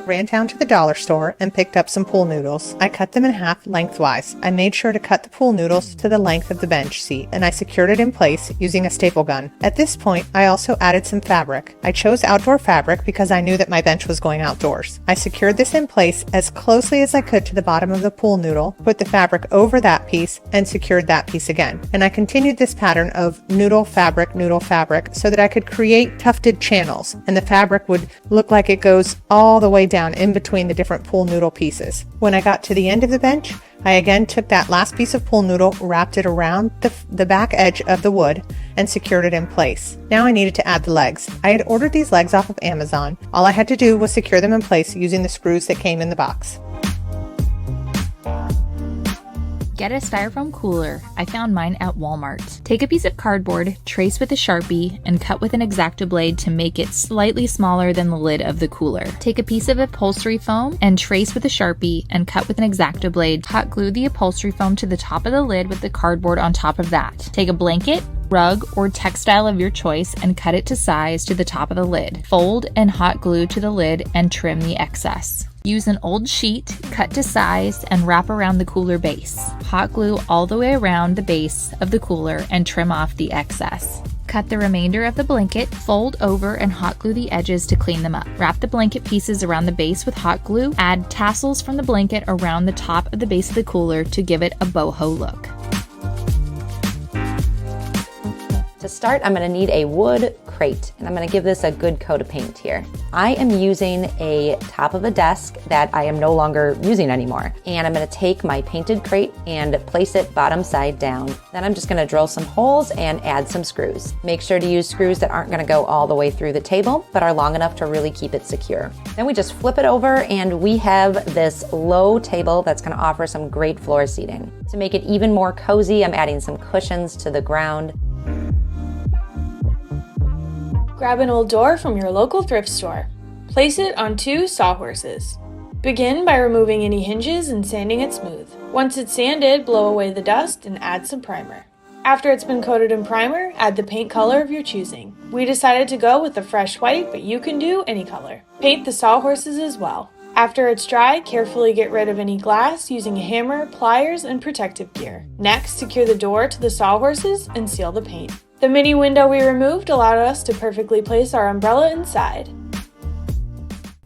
Ran down to the dollar store and picked up some pool noodles. I cut them in half lengthwise. I made sure to cut the pool noodles to the length of the bench seat, and I secured it in place using a staple gun. At this point, I also added some fabric. I chose outdoor fabric because I knew that my bench was going outdoors. I secured this in place as closely as I could to the bottom of the pool noodle, put the fabric over that piece, and secured that piece again. And I continued this pattern of noodle fabric so that I could create tufted channels, and the fabric would look like it goes all the way down in between the different pool noodle pieces. When I got to the end of the bench, I again took that last piece of pool noodle, wrapped it around the back edge of the wood, and secured it in place. Now I needed to add the legs. I had ordered these legs off of Amazon. All I had to do was secure them in place using the screws that came in the box. Get a styrofoam cooler. I found mine at Walmart. Take a piece of cardboard, trace with a Sharpie, and cut with an X-Acto blade to make it slightly smaller than the lid of the cooler. Take a piece of upholstery foam and trace with a Sharpie and cut with an X-Acto blade. Hot glue the upholstery foam to the top of the lid with the cardboard on top of that. Take a blanket, rug, or textile of your choice and cut it to size to the top of the lid. Fold and hot glue to the lid and trim the excess. Use an old sheet, cut to size, and wrap around the cooler base. Hot glue all the way around the base of the cooler and trim off the excess. Cut the remainder of the blanket, fold over, and hot glue the edges to clean them up. Wrap the blanket pieces around the base with hot glue. Add tassels from the blanket around the top of the base of the cooler to give it a boho look. To start, I'm going to need a wood crate, and I'm going to give this a good coat of paint here. I am using a top of a desk that I am no longer using anymore, and I'm going to take my painted crate and place it bottom side down. Then I'm just going to drill some holes and add some screws. Make sure to use screws that aren't going to go all the way through the table, but are long enough to really keep it secure. Then we just flip it over, and we have this low table that's going to offer some great floor seating. To make it even more cozy, I'm adding some cushions to the ground. Grab an old door from your local thrift store. Place it on 2 sawhorses. Begin by removing any hinges and sanding it smooth. Once it's sanded, blow away the dust and add some primer. After it's been coated in primer, add the paint color of your choosing. We decided to go with the fresh white, but you can do any color. Paint the sawhorses as well. After it's dry, carefully get rid of any glass using a hammer, pliers, and protective gear. Next, secure the door to the sawhorses and seal the paint. The mini window we removed allowed us to perfectly place our umbrella inside.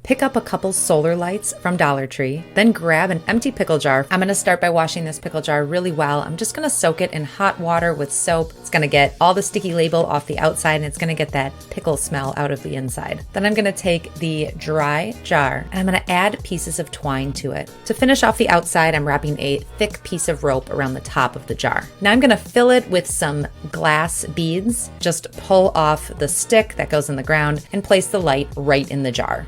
Pick up a couple solar lights from Dollar Tree, then grab an empty pickle jar. I'm going to start by washing this pickle jar really well. I'm just going to soak it in hot water with soap. It's going to get all the sticky label off the outside, and it's going to get that pickle smell out of the inside. Then I'm going to take the dry jar and I'm going to add pieces of twine to it. To finish off the outside, I'm wrapping a thick piece of rope around the top of the jar. Now I'm going to fill it with some glass beads. Just pull off the stick that goes in the ground and place the light right in the jar.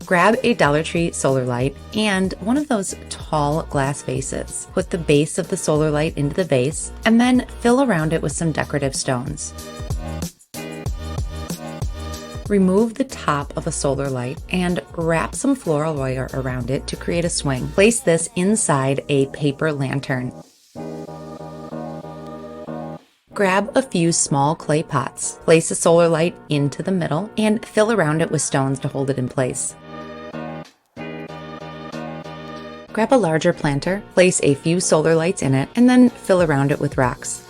Grab a Dollar Tree solar light and one of those tall glass vases. Put the base of the solar light into the vase and then fill around it with some decorative stones. Remove the top of a solar light and wrap some floral wire around it to create a swing. Place this inside a paper lantern. Grab a few small clay pots, place a solar light into the middle, and fill around it with stones to hold it in place. Grab a larger planter, place a few solar lights in it, and then fill around it with rocks.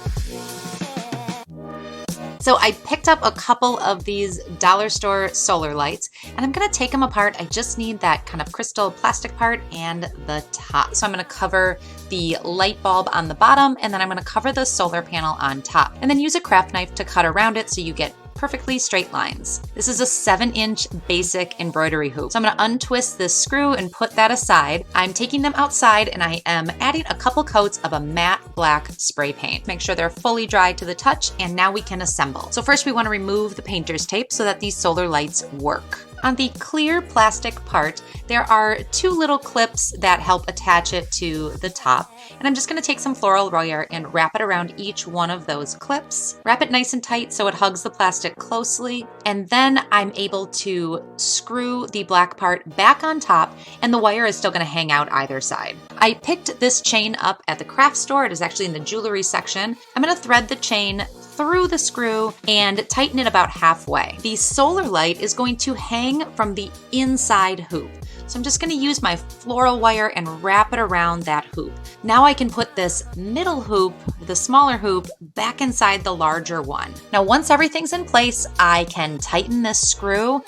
So I picked up a couple of these dollar store solar lights, and I'm going to take them apart. I just need that kind of crystal plastic part and the top. So I'm going to cover the light bulb on the bottom, and then I'm going to cover the solar panel on top, and then use a craft knife to cut around it so you get perfectly straight lines. This is a 7-inch basic embroidery hoop. So I'm going to untwist this screw and put that aside. I'm taking them outside and I am adding a couple coats of a matte black spray paint. Make sure they're fully dry to the touch, and now we can assemble. So first we want to remove the painter's tape so that these solar lights work. On the clear plastic part, there are 2 little clips that help attach it to the top. And I'm just going to take some floral wire and wrap it around each one of those clips. Wrap it nice and tight so it hugs the plastic closely. And then I'm able to screw the black part back on top, and the wire is still going to hang out either side. I picked this chain up at the craft store. It is actually in the jewelry section. I'm going to thread the chain through the screw and tighten it about halfway. The solar light is going to hang from the inside hoop. So I'm just going to use my floral wire and wrap it around that hoop. Now I can put this middle hoop, the smaller hoop, back inside the larger one. Now once everything's in place, I can tighten this screw.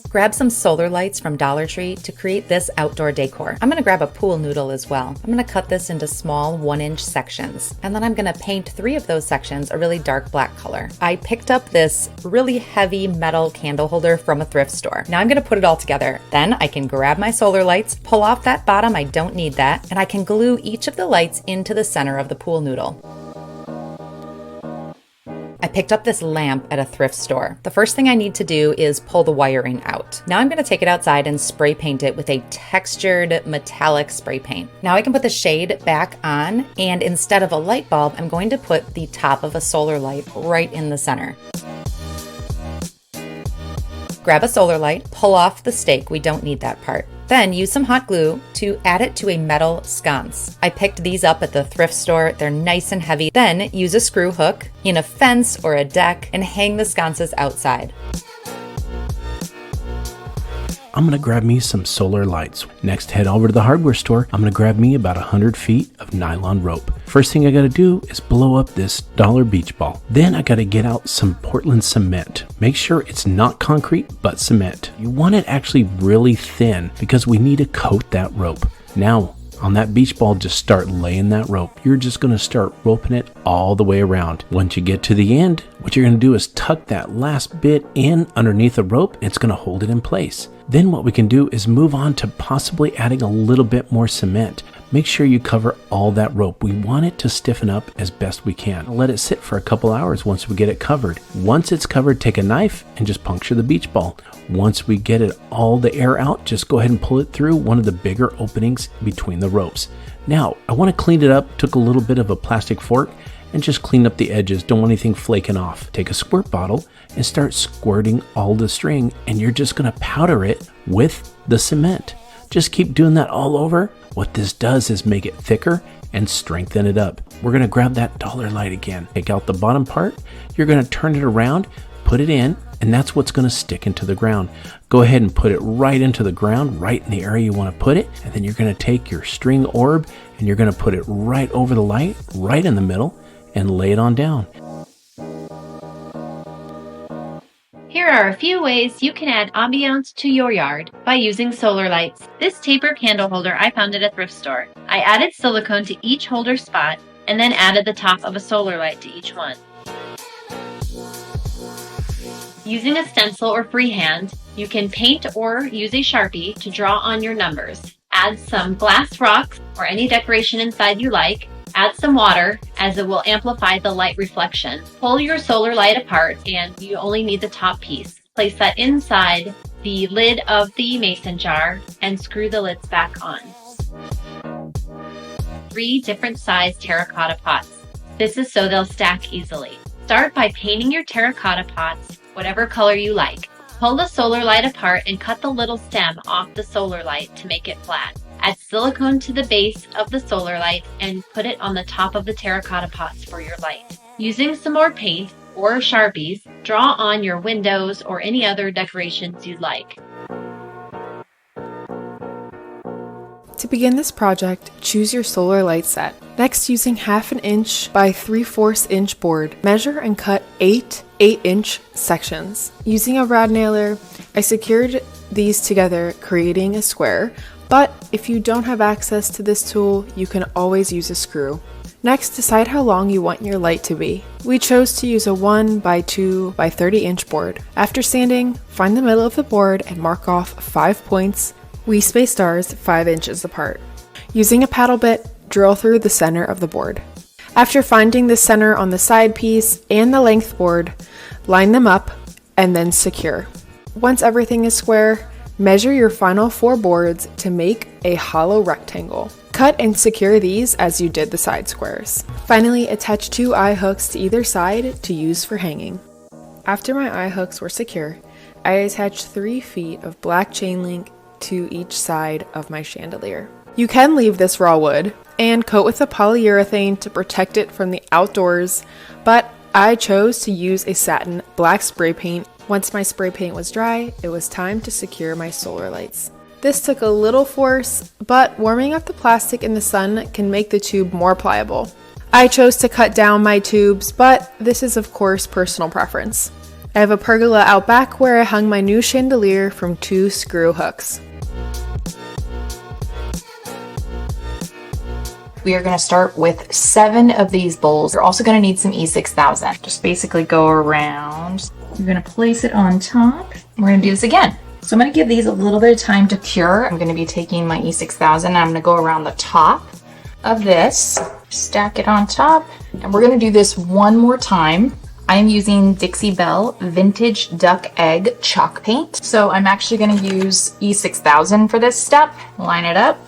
Grab some solar lights from Dollar Tree to create this outdoor decor. I'm gonna grab a pool noodle as well. I'm gonna cut this into small 1-inch sections, and then I'm gonna paint 3 of those sections a really dark black color. I picked up this really heavy metal candle holder from a thrift store. Now I'm gonna put it all together. Then I can grab my solar lights, pull off that bottom, I don't need that, and I can glue each of the lights into the center of the pool noodle. I picked up this lamp at a thrift store. The first thing I need to do is pull the wiring out. Now I'm going to take it outside and spray paint it with a textured metallic spray paint. Now I can put the shade back on, and instead of a light bulb, I'm going to put the top of a solar light right in the center. Grab a solar light, pull off the stake, we don't need that part. Then use some hot glue to add it to a metal sconce. I picked these up at the thrift store. They're nice and heavy. Then use a screw hook in a fence or a deck and hang the sconces outside. I'm going to grab me some solar lights. Next, head over to the hardware store. I'm going to grab me about 100 feet of nylon rope. First thing I got to do is blow up this dollar beach ball. Then I got to get out some Portland cement. Make sure it's not concrete, but cement. You want it actually really thin because we need to coat that rope. Now, on that beach ball, just start laying that rope. You're just going to start roping it all the way around. Once you get to the end, what you're going to do is tuck that last bit in underneath the rope. And it's going to hold it in place. Then what we can do is move on to possibly adding a little bit more cement. Make sure you cover all that rope. We want it to stiffen up as best we can. Let it sit for a couple hours once we get it covered. Once it's covered, take a knife and just puncture the beach ball. Once we get it all the air out, just go ahead and pull it through one of the bigger openings between the ropes. Now, I want to clean it up. Took a little bit of a plastic fork and just clean up the edges. Don't want anything flaking off. Take a squirt bottle and start squirting all the string, and you're just going to powder it with the cement. Just keep doing that all over. What this does is make it thicker and strengthen it up. We're going to grab that dollar light again. Take out the bottom part. You're going to turn it around, put it in, and that's what's going to stick into the ground. Go ahead and put it right into the ground, right in the area you want to put it. And then you're going to take your string orb and you're going to put it right over the light, right in the middle, and lay it on down. Here are a few ways you can add ambiance to your yard by using solar lights. This taper candle holder I found at a thrift store. I added silicone to each holder spot and then added the top of a solar light to each one. Using a stencil or freehand, you can paint or use a Sharpie to draw on your numbers. Add some glass rocks or any decoration inside you like. Add some water, as it will amplify the light reflection. Pull your solar light apart, and you only need the top piece. Place that inside the lid of the mason jar and screw the lids back on. 3 different size terracotta pots. This is so they'll stack easily. Start by painting your terracotta pots whatever color you like. Pull the solar light apart and cut the little stem off the solar light to make it flat. Add silicone to the base of the solar light and put it on the top of the terracotta pots for your light. Using some more paint or Sharpies, draw on your windows or any other decorations you'd like. To begin this project, choose your solar light set. Next, using 1/2 inch by 3/4 inch board, measure and cut 8 8-inch sections. Using a rad nailer, I secured these together, creating a square. But if you don't have access to this tool, you can always use a screw. Next, decide how long you want your light to be. We chose to use a 1 by 2 by 30 inch board. After sanding, find the middle of the board and mark off 5 points. We spaced ours 5 inches apart. Using a paddle bit, drill through the center of the board. After finding the center on the side piece and the length board, line them up and then secure. Once everything is square, measure your final 4 boards to make a hollow rectangle. Cut and secure these as you did the side squares. Finally, attach 2 eye hooks to either side to use for hanging. After my eye hooks were secure, I attached 3 feet of black chain link to each side of my chandelier. You can leave this raw wood and coat with a polyurethane to protect it from the outdoors, but I chose to use a satin black spray paint. Once my spray paint was dry, it was time to secure my solar lights. This took a little force, but warming up the plastic in the sun can make the tube more pliable. I chose to cut down my tubes, but this is of course personal preference. I have a pergola out back where I hung my new chandelier from 2 screw hooks. We are going to start with 7 of these bowls. You're also going to need some E6000. Just basically go around. You're going to place it on top. We're going to do this again. So I'm going to give these a little bit of time to cure. I'm going to be taking my E6000 and I'm going to go around the top of this, stack it on top, and we're going to do this one more time. I'm using Dixie Belle Vintage Duck Egg Chalk Paint. So I'm actually going to use E6000 for this step. Line it up.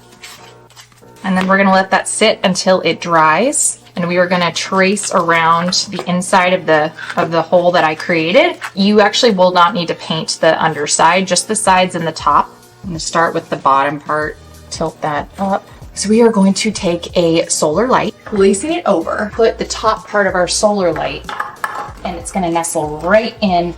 And then we're going to let that sit until it dries. And we are going to trace around the inside of the hole that I created. You actually will not need to paint the underside, just the sides and the top. I'm going to start with the bottom part, tilt that up. So we are going to take a solar light, placing it over, put the top part of our solar light, and it's going to nestle right in.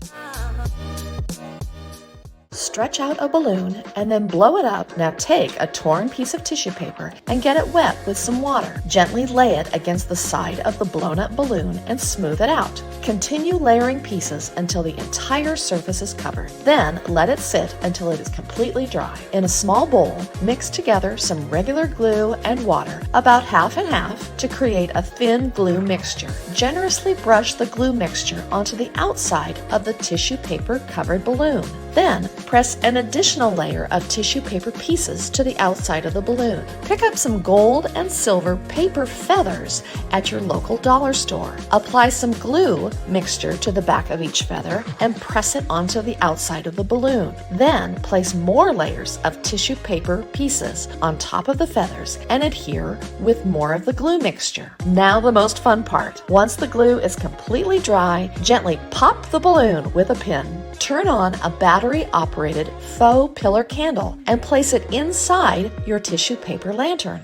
Stretch out a balloon and then blow it up. Now take a torn piece of tissue paper and get it wet with some water. Gently lay it against the side of the blown up balloon and smooth it out. Continue layering pieces until the entire surface is covered. Then let it sit until it is completely dry. In a small bowl, mix together some regular glue and water, about half and half, to create a thin glue mixture. Generously brush the glue mixture onto the outside of the tissue paper covered balloon. Then press an additional layer of tissue paper pieces to the outside of the balloon. Pick up some gold and silver paper feathers at your local dollar store. Apply some glue mixture to the back of each feather and press it onto the outside of the balloon. Then place more layers of tissue paper pieces on top of the feathers and adhere with more of the glue mixture. Now the most fun part. Once the glue is completely dry, gently pop the balloon with a pin. Turn on a battery-operated faux pillar candle and place it inside your tissue paper lantern.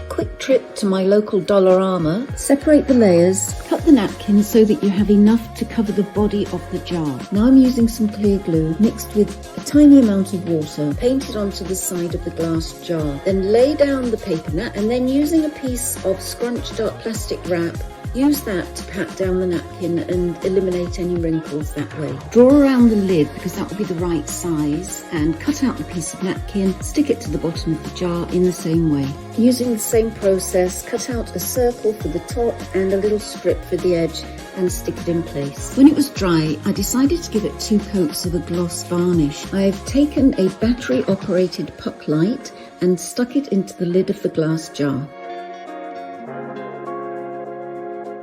Quick trip to my local Dollarama. Separate the layers, cut the napkin so that you have enough to cover the body of the jar. Now I'm using some clear glue mixed with a tiny amount of water, paint it onto the side of the glass jar. Then lay down the paper nap and then using a piece of scrunched up plastic wrap, use that to pat down the napkin and eliminate any wrinkles that way. Draw around the lid because that will be the right size and cut out the piece of napkin, stick it to the bottom of the jar in the same way. Using the same process, cut out a circle for the top and a little strip for the edge and stick it in place. When it was dry, I decided to give it 2 coats of a gloss varnish. I've taken a battery operated puck light and stuck it into the lid of the glass jar.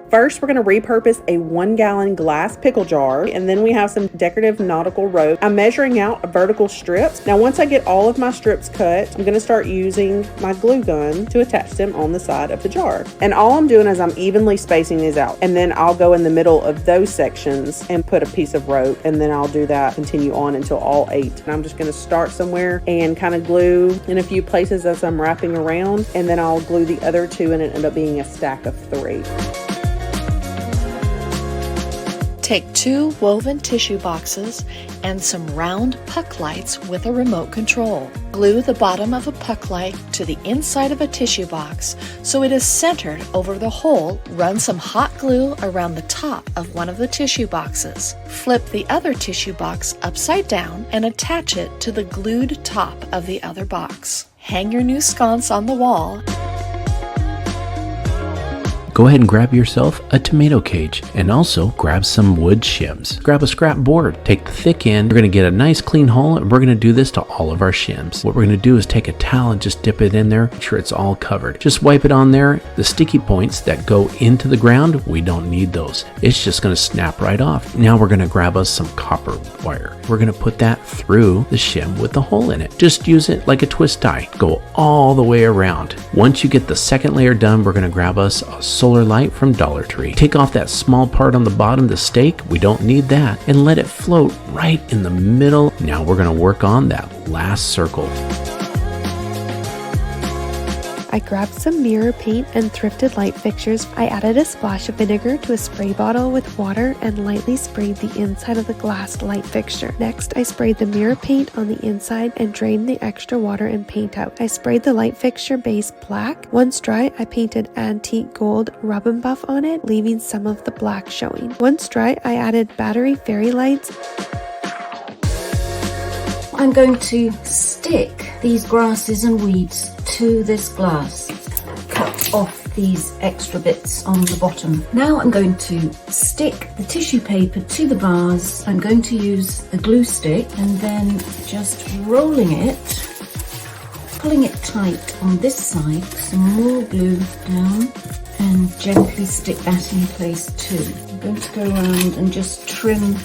First, we're going to repurpose a 1-gallon glass pickle jar, and then we have some decorative nautical rope. I'm measuring out vertical strips. Now, once I get all of my strips cut, I'm going to start using my glue gun to attach them on the side of the jar. And all I'm doing is I'm evenly spacing these out, and then I'll go in the middle of those sections and put a piece of rope, and then I'll do that, continue on until all 8. And I'm just going to start somewhere and kind of glue in a few places as I'm wrapping around, and then I'll glue the other 2 and it end up being a stack of 3. Take 2 woven tissue boxes and some round puck lights with a remote control. Glue the bottom of a puck light to the inside of a tissue box so it is centered over the hole. Run some hot glue around the top of one of the tissue boxes. Flip the other tissue box upside down and attach it to the glued top of the other box. Hang your new sconce on the wall. go ahead and grab yourself a tomato cage and also grab some wood shims. Grab a scrap board, take the thick end, we're going to get a nice clean hole, and we're going to do this to all of our shims. What we're going to do is take a towel and just dip it in there, make sure it's all covered. Just wipe it on there. The sticky points that go into the ground, we don't need those. It's just going to snap right off. Now we're going to grab us some copper wire. We're going to put that through the shim with the hole in it. Just use it like a twist tie. Go all the way around. Once you get the second layer done, we're going to grab us a solar light from Dollar Tree. Take off that small part on the bottom, the stake. We don't need that. And let it float right in the middle. Now we're going to work on that last circle. I grabbed some mirror paint and thrifted light fixtures. I added a splash of vinegar to a spray bottle with water and lightly sprayed the inside of the glass light fixture. Next, I sprayed the mirror paint on the inside and drained the extra water and paint out. I sprayed the light fixture base black. Once dry, I painted antique gold rub and buff on it, leaving some of the black showing. Once dry, I added battery fairy lights. I'm going to stick these grasses and weeds to this glass. Cut off these extra bits on the bottom. Now I'm going to stick the tissue paper to the vase. I'm going to use the glue stick and then just rolling it, pulling it tight on this side, some more glue down and gently stick that in place too. I'm going to go around and just trim .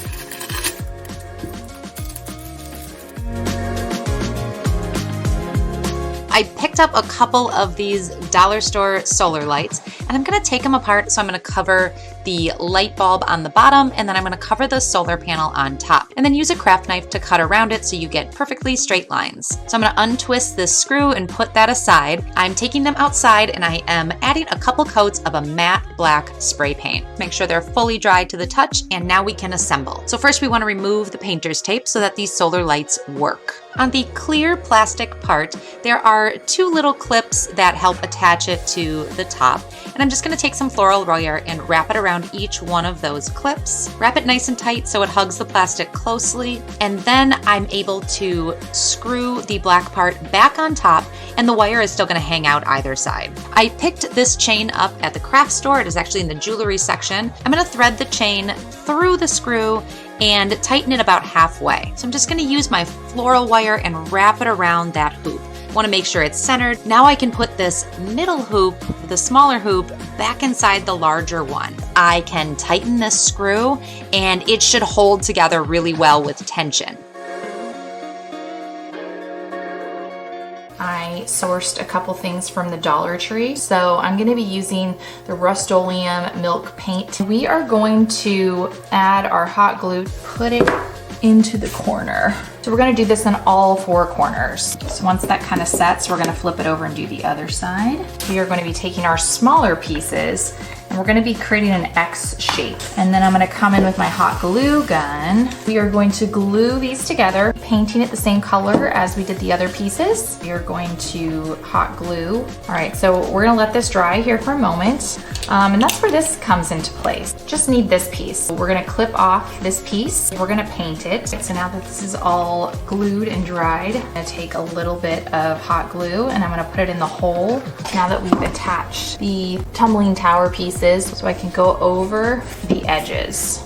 I picked up a couple of these dollar store solar lights and I'm going to take them apart. So I'm going to cover the light bulb on the bottom and then I'm going to cover the solar panel on top and then use a craft knife to cut around it so you get perfectly straight lines. So I'm going to untwist this screw and put that aside. I'm taking them outside and I am adding a couple coats of a matte black spray paint. Make sure they're fully dry to the touch and now we can assemble. So first we want to remove the painter's tape so that these solar lights work. On the clear plastic part, there are two little clips that help attach it to the top. And I'm just going to take some floral wire and wrap it around each one of those clips. Wrap it nice and tight so it hugs the plastic closely. And then I'm able to screw the black part back on top and the wire is still going to hang out either side. I picked this chain up at the craft store. It is actually in the jewelry section. I'm going to thread the chain through the screw and tighten it about halfway. So I'm just going to use my floral wire and wrap it around that hoop. Want to make sure it's centered. Now I can put this middle hoop, the smaller hoop, back inside the larger one. I can tighten this screw and it should hold together really well with tension. I sourced a couple things from the Dollar Tree. So I'm going to be using the Rust-Oleum milk paint. We are going to add our hot glue, put it into the corner. So we're going to do this in all four corners. So once that kind of sets, we're going to flip it over and do the other side. We are going to be taking our smaller pieces and we're going to be creating an X shape. And then I'm going to come in with my hot glue gun. We are going to glue these together, painting it the same color as we did the other pieces. We are going to hot glue. All right, so we're going to let this dry here for a moment. And that's where this comes into place. Just need this piece. We're going to clip off this piece. We're going to paint it. So now that this is all glued and dried, I'm going to take a little bit of hot glue and I'm going to put it in the hole. Now that we've attached the tumbling tower pieces, so I can go over the edges.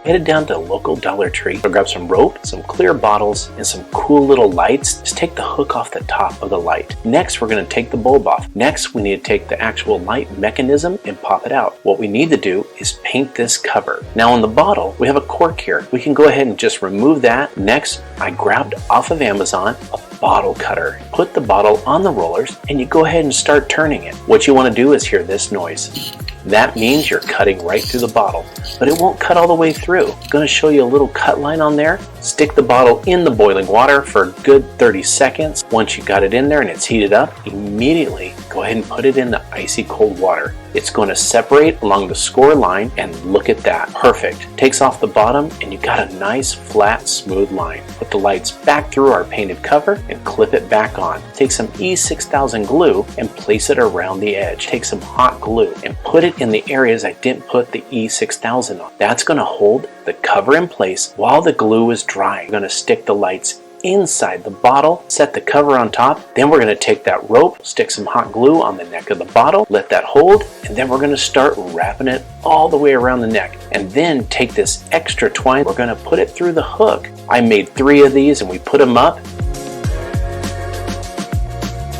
Headed down to a local Dollar Tree to grab some rope, some clear bottles, and some cool little lights. Just take the hook off the top of the light. Next, we're going to take the bulb off. Next, we need to take the actual light mechanism and pop it out. What we need to do is paint this cover. Now on the bottle, we have a cork here. We can go ahead and just remove that. Next, I grabbed off of Amazon a bottle cutter. Put the bottle on the rollers and you go ahead and start turning it. What you want to do is hear this noise. That means you're cutting right through the bottle, but it won't cut all the way through. I'm going to show you a little cut line on there. Stick the bottle in the boiling water for a good 30 seconds. Once you got it in there and it's heated up, immediately go ahead and put it in the icy cold water. It's going to separate along the score line and look at that. Perfect. Takes off the bottom and you got a nice flat smooth line. Put the lights back through our painted cover and clip it back on. Take some E6000 glue and place it around the edge. Take some hot glue and put it in the areas I didn't put the E6000 on. That's going to hold the cover in place while the glue is drying. I'm going to stick the lights inside the bottle, set the cover on top. Then we're going to take that rope, stick some hot glue on the neck of the bottle, let that hold, and then we're going to start wrapping it all the way around the neck. And then take this extra twine, we're going to put it through the hook. I made 3 of these and we put them up